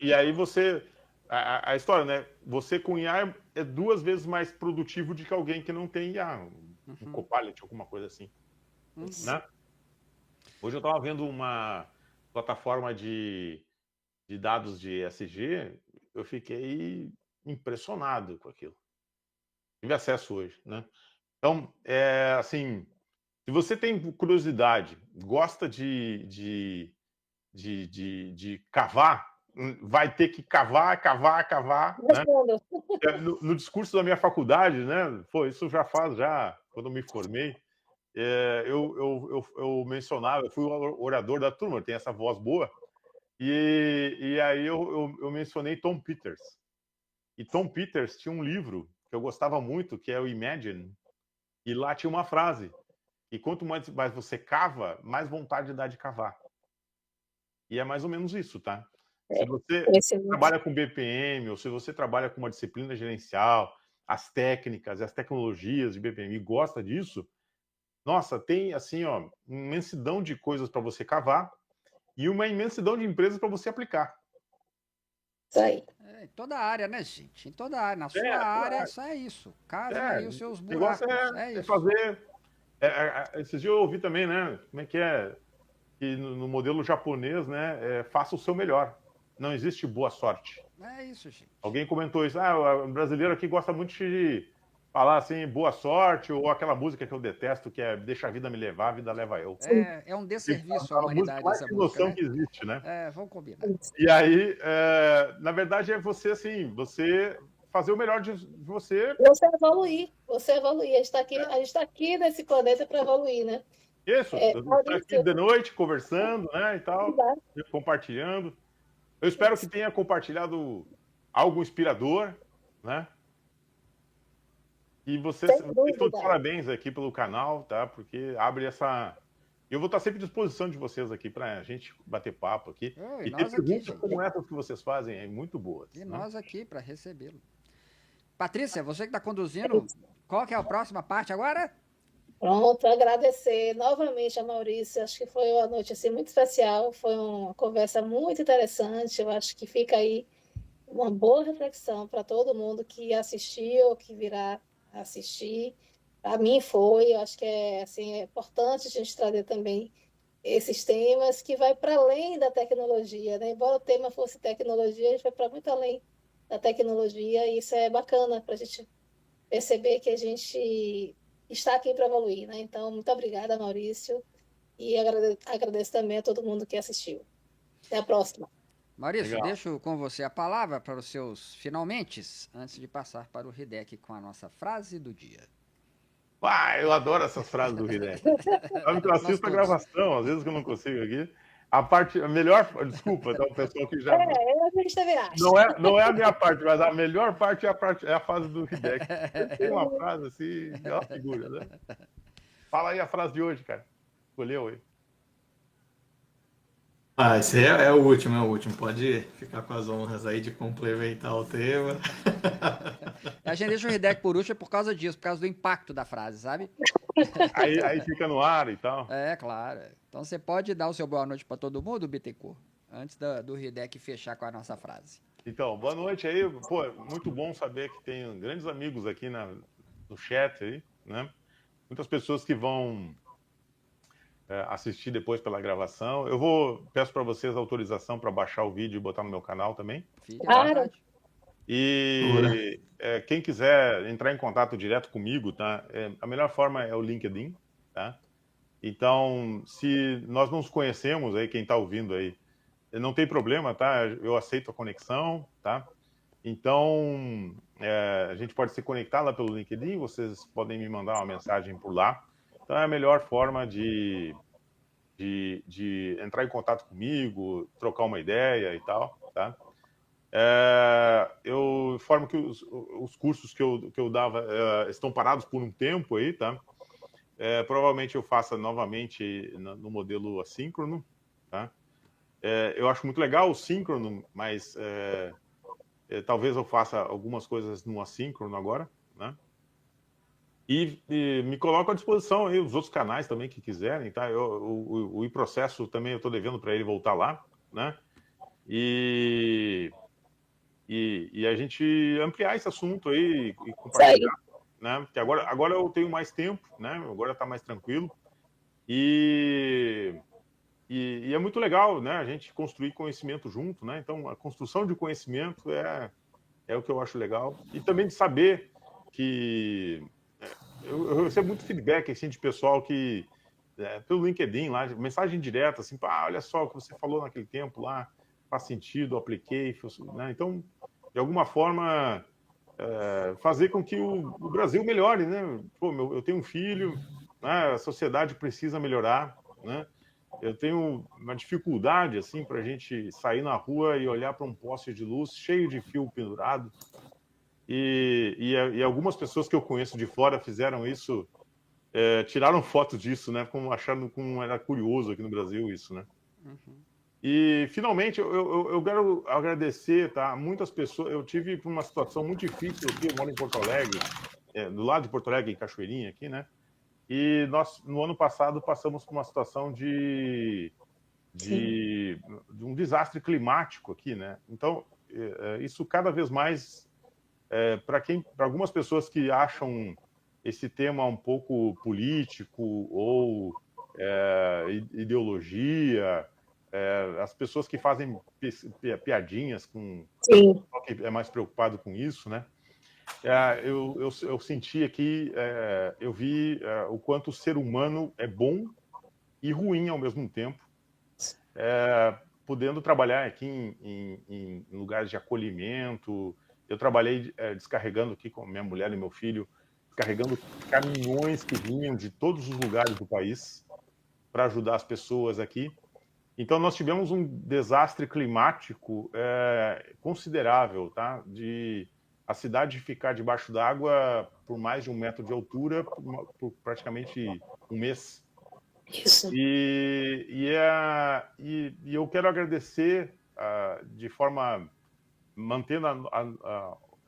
Speaker 4: E aí você... A história, né? Você com IA é 2 vezes mais produtivo do que alguém que não tem IA. Um Copilot, alguma coisa assim. Né? Hoje eu estava vendo uma plataforma de dados de ESG, eu fiquei impressionado com aquilo. Tive acesso hoje, né? Então, assim, se você tem curiosidade, gosta de cavar, vai ter que cavar. Né? No discurso da minha faculdade, né? Pô, isso já quando eu me formei, eu mencionava, eu fui o orador da turma, tem essa voz boa, e aí eu mencionei Tom Peters. E Tom Peters tinha um livro que eu gostava muito, que é o Imagine, e lá tinha uma frase, e quanto mais você cava, mais vontade dá de cavar. E é mais ou menos isso, tá? Se você trabalha com BPM, ou se você trabalha com uma disciplina gerencial, as técnicas e as tecnologias de BPM e gosta disso, nossa, tem assim, ó, uma imensidão de coisas para você cavar e uma imensidão de empresas para você aplicar.
Speaker 2: Isso aí.
Speaker 1: Em toda área, né, gente? Em toda área. Na sua área, só é isso. Cavem aí os seus buracos.
Speaker 4: O negócio é fazer... esses dias eu ouvi também, né? Como é que é? Que no modelo japonês, né? Faça o seu melhor. Não existe boa sorte.
Speaker 1: É isso, gente.
Speaker 4: Alguém comentou isso. O brasileiro aqui gosta muito de falar assim, boa sorte, ou aquela música que eu detesto, que é Deixa a vida me levar, a vida leva eu.
Speaker 1: É um desserviço à humanidade essa música,
Speaker 4: né? Que existe, né?
Speaker 1: Vamos combinar.
Speaker 4: E aí, na verdade, é você assim, você fazer o melhor de você.
Speaker 2: Você evoluir. A gente está aqui nesse planeta para evoluir, né?
Speaker 4: Isso, estar aqui de noite conversando, né, e tal, compartilhando. Eu espero que tenha compartilhado algo inspirador, né? E vocês estão de parabéns aqui pelo canal, tá? Porque abre essa... Eu vou estar sempre à disposição de vocês aqui para a gente bater papo aqui. E ter perguntas como essas que vocês fazem, é muito boas.
Speaker 1: E nós aqui para recebê-lo. Patrícia, você que está conduzindo, qual que é a próxima parte agora?
Speaker 2: Pronto, agradecer novamente a Maurício. Acho que foi uma noite assim, muito especial, foi uma conversa muito interessante. Eu acho que fica aí uma boa reflexão para todo mundo que assistiu, que virá assistir. Para mim foi, eu acho que é importante a gente trazer também esses temas que vai para além da tecnologia, né? Embora o tema fosse tecnologia, a gente vai para muito além da tecnologia, e isso é bacana para a gente perceber que a gente está aqui para evoluir, né? Então, muito obrigada, Maurício, e agradeço também a todo mundo que assistiu. Até a próxima.
Speaker 1: Maurício, legal. Deixo com você a palavra para os seus finalmentes, antes de passar para o Hideki com a nossa frase do dia.
Speaker 4: Eu adoro essas frases do Hideki. Sabe que eu assisto a gravação, às vezes que eu não consigo aqui. A melhor... Desculpa, tá? O pessoal que já...
Speaker 2: a gente também acha.
Speaker 4: Não é a minha parte, mas a melhor parte é a frase do Hideki. Tem uma frase assim, é uma figura, né? Fala aí a frase de hoje, cara. Escolheu aí.
Speaker 3: Esse é o último. Pode ficar com as honras aí de complementar o tema.
Speaker 1: A gente deixa o Hideki por último por causa disso, por causa do impacto da frase, sabe?
Speaker 4: Aí fica no ar e tal.
Speaker 1: É, claro. Então você pode dar o seu boa noite para todo mundo, Bittencourt, antes do Hideki fechar com a nossa frase.
Speaker 4: Então, boa noite aí. Pô, muito bom saber que tem grandes amigos aqui no chat aí, né? Muitas pessoas que vão assistir depois pela gravação. Peço para vocês autorização para baixar o vídeo e botar no meu canal também.
Speaker 1: Fique à vontade.
Speaker 4: E quem quiser entrar em contato direto comigo, tá? A melhor forma é o LinkedIn, tá? Então, se nós não nos conhecemos aí, quem está ouvindo aí, não tem problema, tá? Eu aceito a conexão, tá? Então, a gente pode se conectar lá pelo LinkedIn, vocês podem me mandar uma mensagem por lá. Então, é a melhor forma de entrar em contato comigo, trocar uma ideia e tal, tá? Eu informo que os cursos que eu dava estão parados por um tempo aí, tá? Provavelmente eu faça novamente no modelo assíncrono, tá? Eu acho muito legal o síncrono, mas talvez eu faça algumas coisas no assíncrono agora, né? E me coloco à disposição aí os outros canais também que quiserem, tá? O iProcesso também eu estou devendo para ele voltar lá, né? E a gente ampliar esse assunto aí e compartilhar, né? Porque agora eu tenho mais tempo, né? Agora está mais tranquilo. E é muito legal, né? A gente construir conhecimento junto, né? Então, a construção de conhecimento é o que eu acho legal. E também de saber que... Eu recebo muito feedback, assim, de pessoal que... pelo LinkedIn lá, mensagem direta, assim, olha só o que você falou naquele tempo lá, faz sentido, apliquei, né? Então, de alguma forma, fazer com que o Brasil melhore, né? Pô, eu tenho um filho, né? A sociedade precisa melhorar, né? Eu tenho uma dificuldade, assim, para a gente sair na rua e olhar para um poste de luz cheio de fio pendurado. E algumas pessoas que eu conheço de fora fizeram isso, tiraram foto disso, né? Achando como era curioso aqui no Brasil isso, né? Uhum. E, finalmente, eu quero agradecer, tá? Muitas pessoas... Eu tive uma situação muito difícil aqui, eu moro em Porto Alegre, do lado de Porto Alegre, em Cachoeirinha, aqui, né? E nós, no ano passado, passamos por uma situação de um desastre climático aqui, né? Então, isso cada vez mais, para algumas pessoas que acham esse tema um pouco político ou ideologia, as pessoas que fazem piadinhas com que é mais preocupado com isso, né? Eu senti aqui, eu vi o quanto o ser humano é bom e ruim ao mesmo tempo, podendo trabalhar aqui em lugares de acolhimento. Eu trabalhei descarregando aqui com minha mulher e meu filho, descarregando caminhões que vinham de todos os lugares do país, para ajudar as pessoas aqui. Então, nós tivemos um desastre climático considerável, tá? De a cidade ficar debaixo d'água por mais de 1 metro de altura por praticamente um mês.
Speaker 2: Isso.
Speaker 4: E eu quero agradecer de forma, mantendo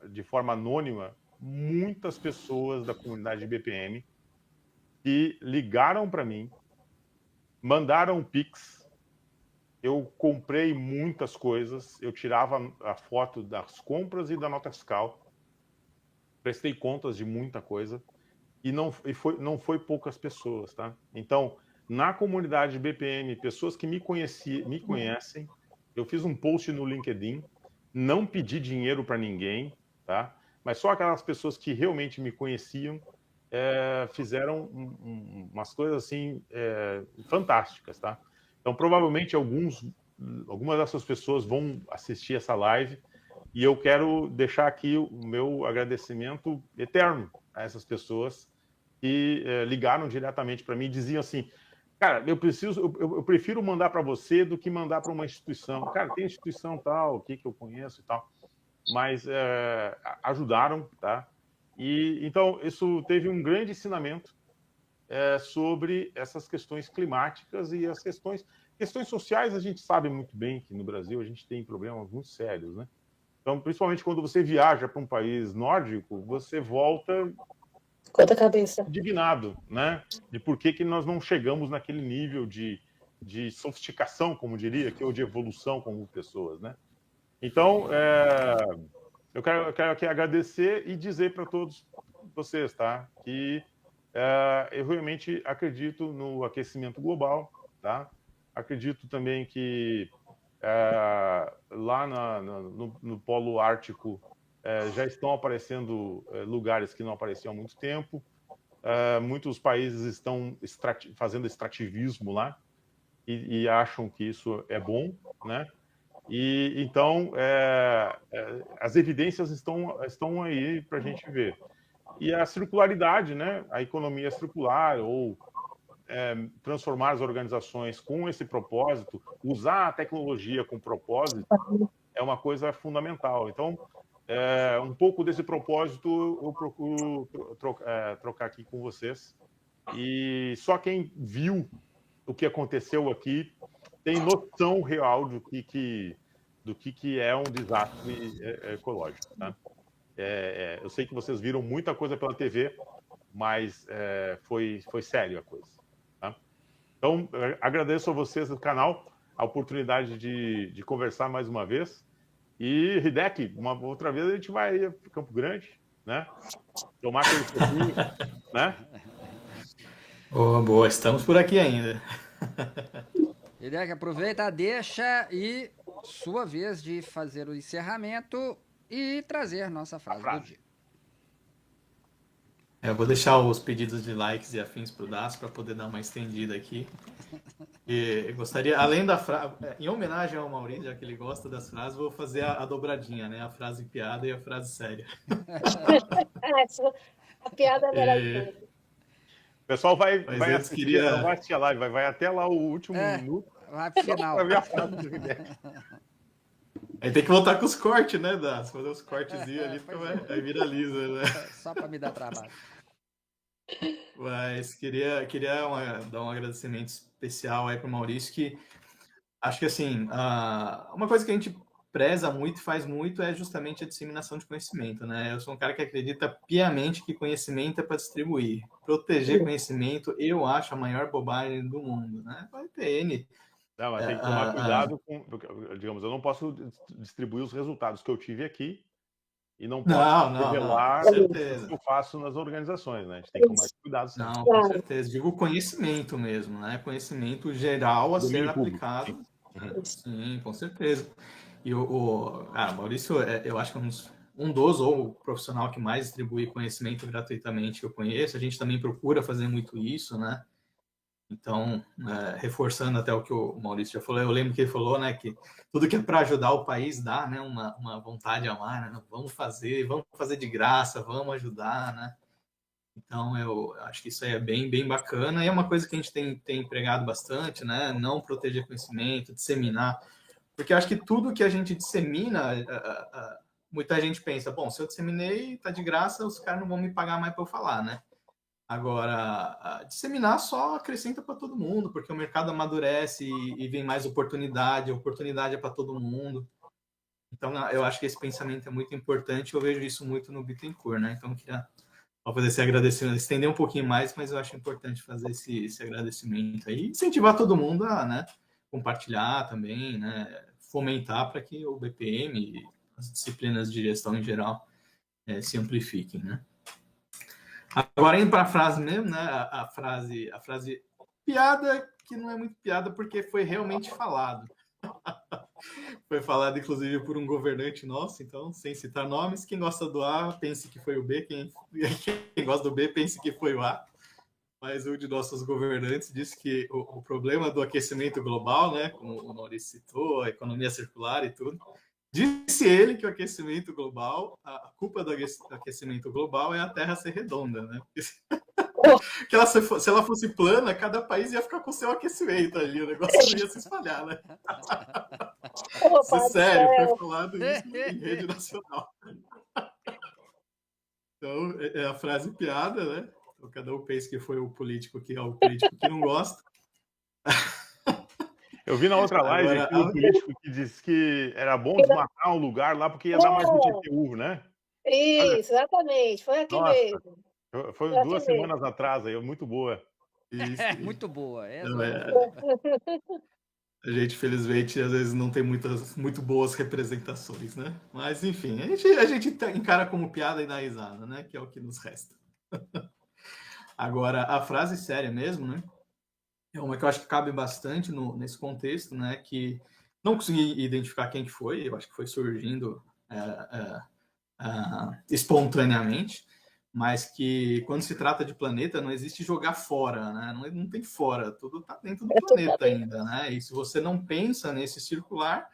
Speaker 4: de forma anônima, muitas pessoas da comunidade de BPM que ligaram para mim, mandaram um Pix. Eu comprei muitas coisas, eu tirava a foto das compras e da nota fiscal, prestei contas de muita coisa, e não foi poucas pessoas, tá? Então, na comunidade BPM, pessoas que me conhecem, eu fiz um post no LinkedIn, não pedi dinheiro para ninguém, tá? Mas só aquelas pessoas que realmente me conheciam fizeram umas coisas assim fantásticas, tá? Então, provavelmente, algumas dessas pessoas vão assistir essa live e eu quero deixar aqui o meu agradecimento eterno a essas pessoas que ligaram diretamente para mim e diziam assim, cara, eu prefiro mandar para você do que mandar para uma instituição. Cara, tem instituição tal, que eu conheço e tal, mas ajudaram, tá? E então isso teve um grande ensinamento sobre essas questões climáticas e as questões sociais. A gente sabe muito bem que no Brasil a gente tem problemas muito sérios, né? Então, principalmente quando você viaja para um país nórdico, você volta
Speaker 2: Conta a cabeça.
Speaker 4: indignado, né? De por que nós não chegamos naquele nível de sofisticação, como diria, ou de evolução como pessoas, né? Então, eu quero aqui agradecer e dizer para todos vocês, tá? Que eu realmente acredito no aquecimento global, tá? Acredito também que lá no Polo Ártico já estão aparecendo lugares que não apareciam há muito tempo. Muitos países estão fazendo extrativismo lá e acham que isso é bom, né? E então as evidências estão aí para a gente ver. E a circularidade, né? A economia circular, ou transformar as organizações com esse propósito, usar a tecnologia com propósito, é uma coisa fundamental. Então, um pouco desse propósito eu procuro trocar aqui com vocês. E só quem viu o que aconteceu aqui tem noção real do que é um desastre ecológico, tá? Eu sei que vocês viram muita coisa pela TV, mas foi sério a coisa, tá? Então, agradeço a vocês do canal a oportunidade de conversar mais uma vez. E, Hideki, uma outra vez a gente vai para Campo Grande, né? Tomar aquele pouquinho, né?
Speaker 3: Boa, estamos por aqui ainda.
Speaker 1: Hideki, aproveita, deixa e sua vez de fazer o encerramento e trazer nossa frase do dia.
Speaker 3: Eu vou deixar os pedidos de likes e afins para o Daço para poder dar uma estendida aqui. E eu gostaria, além da frase, em homenagem ao Maurício, já que ele gosta das frases, vou fazer a dobradinha, né? A frase piada e a frase séria.
Speaker 2: A piada é maravilhosa.
Speaker 4: O pessoal vai assistir a live, vai até lá o último minuto.
Speaker 1: Vai pro final.
Speaker 4: Vai ver a frase do Hideki.
Speaker 3: Aí tem que voltar com os cortes, né, Daço? Fazer os cortezinhos ali, aí viraliza, né?
Speaker 1: Só para me dar trabalho.
Speaker 3: Mas queria dar um agradecimento especial aí para o Maurício, que acho que, assim, uma coisa que a gente preza muito e faz muito é justamente a disseminação de conhecimento, né? Eu sou um cara que acredita piamente que conhecimento é para distribuir. Proteger conhecimento, eu acho a maior bobagem do mundo, né? Vai ter N.
Speaker 4: Não, mas tem que tomar cuidado com... Digamos, eu não posso distribuir os resultados que eu tive aqui e não posso revelar o que eu faço nas organizações, né? A gente tem que tomar cuidado sempre.
Speaker 3: Não, com certeza. Digo conhecimento mesmo, né? Conhecimento geral a ser aplicado. Sim, com certeza. E Maurício, eu acho que é um dos, ou o profissional que mais distribui conhecimento gratuitamente que eu conheço. A gente também procura fazer muito isso, né? Então, reforçando até o que o Maurício já falou, eu lembro que ele falou, né, que tudo que é para ajudar o país dá, né, uma vontade a mais, né? Vamos fazer de graça, vamos ajudar, né? Então, eu acho que isso aí é bem, bem bacana, e é uma coisa que a gente tem empregado bastante, né? Não proteger conhecimento, disseminar, porque eu acho que tudo que a gente dissemina, muita gente pensa, bom, se eu disseminei, tá de graça, os caras não vão me pagar mais para eu falar, né? Agora, disseminar só acrescenta para todo mundo, porque o mercado amadurece e vem mais oportunidade, a oportunidade é para todo mundo. Então, eu acho que esse pensamento é muito importante, eu vejo isso muito no Bittencourt, né? Então, eu queria fazer esse agradecimento, estender um pouquinho mais, mas eu acho importante fazer esse agradecimento aí, incentivar todo mundo a, né, compartilhar também, né, fomentar para que o BPM e as disciplinas de gestão em geral se amplifiquem, né? Agora, indo para a frase mesmo, né, a frase piada, que não é muito piada porque foi realmente falado. Foi falado, inclusive, por um governante nosso, então, sem citar nomes, quem gosta do A, pense que foi o B, quem gosta do B, pense que foi o A. Mas um de nossos governantes disse que o problema do aquecimento global, né, como o Maurício citou, a economia circular e tudo, disse ele que o aquecimento global, a culpa do aquecimento global é a Terra ser redonda, né? Que se ela fosse plana, cada país ia ficar com o seu aquecimento ali, o negócio não ia se espalhar, né? Isso é sério, foi falado isso em rede nacional. Então, é a frase piada, né? Então, cada um pensa que foi o político que é o político que não gosta.
Speaker 4: Eu vi na outra live aqui um político que disse que era bom desmatar um lugar lá porque ia dar mais IPTU, né?
Speaker 2: Isso, exatamente, foi aqui mesmo.
Speaker 4: Foi 2 semanas atrás aí, muito boa.
Speaker 1: Isso. Muito boa.
Speaker 3: A gente, felizmente, às vezes não tem muito boas representações, né? Mas, enfim, a gente encara como piada e dá risada, né? Que é o que nos resta. Agora, a frase séria mesmo, né? É uma que eu acho que cabe bastante nesse contexto, né? Que não consegui identificar quem que foi, eu acho que foi surgindo espontaneamente, mas que quando se trata de planeta não existe jogar fora, né? Não tem fora, tudo está dentro do planeta ainda, né? E se você não pensa nesse circular,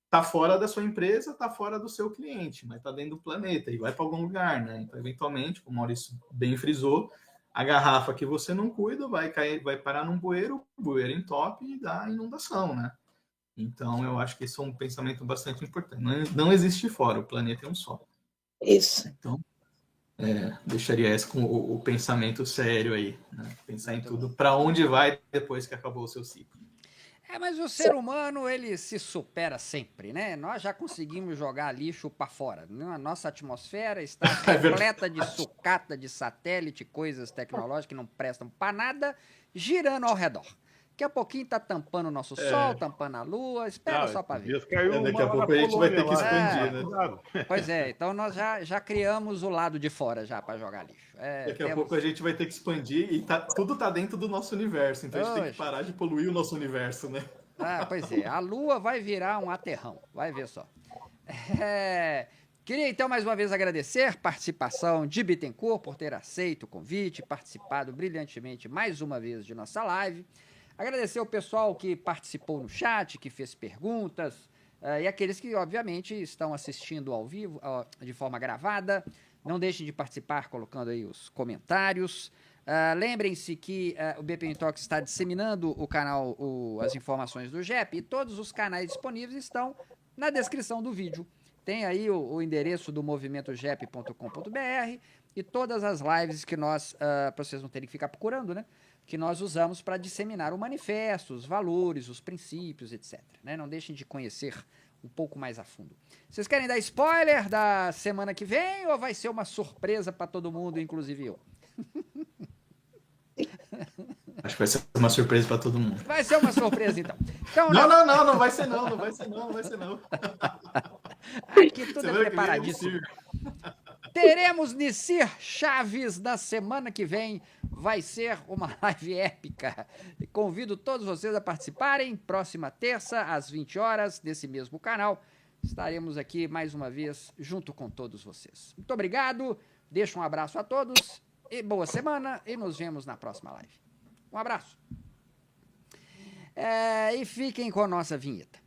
Speaker 3: está fora da sua empresa, está fora do seu cliente, mas está dentro do planeta e vai para algum lugar, né? Então, eventualmente, como o Maurício bem frisou, a garrafa que você não cuida vai parar num bueiro, o bueiro entope e dá inundação, né? Então, eu acho que isso é um pensamento bastante importante. Não existe fora, o planeta é um só.
Speaker 2: Isso.
Speaker 3: Então, deixaria esse com o pensamento sério aí, né? Pensar muito em tudo, para onde vai depois que acabou o seu ciclo.
Speaker 1: Mas o ser humano, ele se supera sempre, né? Nós já conseguimos jogar lixo para fora. A nossa atmosfera está repleta de sucata, de satélite, coisas tecnológicas que não prestam para nada, girando ao redor. Daqui a pouquinho tá tampando o nosso sol, tampando a lua, espera só para ver.
Speaker 3: Daqui a pouco a gente vai ter que expandir, né?
Speaker 1: Pois é, então nós já criamos o lado de fora já para jogar lixo.
Speaker 3: Daqui a pouco a gente vai ter que expandir e tudo tá dentro do nosso universo, então a gente tem que parar de poluir o nosso universo, né?
Speaker 1: Pois é, a lua vai virar um aterrão, vai ver só. Queria então mais uma vez agradecer a participação de Bittencourt por ter aceito o convite, participado brilhantemente mais uma vez de nossa live. Agradecer o pessoal que participou no chat, que fez perguntas, e aqueles que, obviamente, estão assistindo ao vivo, de forma gravada. Não deixem de participar colocando aí os comentários. Lembrem-se que o BPM Talks está disseminando o canal, as informações do GEP, e todos os canais disponíveis estão na descrição do vídeo. Tem aí o endereço do movimentojep.com.br e todas as lives que nós, para vocês não terem que ficar procurando, né? Que nós usamos para disseminar o manifesto, os valores, os princípios, etc. Né? Não deixem de conhecer um pouco mais a fundo. Vocês querem dar spoiler da semana que vem ou vai ser uma surpresa para todo mundo, inclusive eu?
Speaker 3: Acho que vai ser uma surpresa para todo mundo.
Speaker 1: Vai ser uma surpresa, então.
Speaker 3: Não vai ser não.
Speaker 1: Aqui tudo é preparadíssimo. Teremos Nicir Chaves na semana que vem. Vai ser uma live épica. Convido todos vocês a participarem. Próxima terça, às 20 horas, desse mesmo canal. Estaremos aqui mais uma vez junto com todos vocês. Muito obrigado. Deixo um abraço a todos. E boa semana. E nos vemos na próxima live. Um abraço. E fiquem com a nossa vinheta.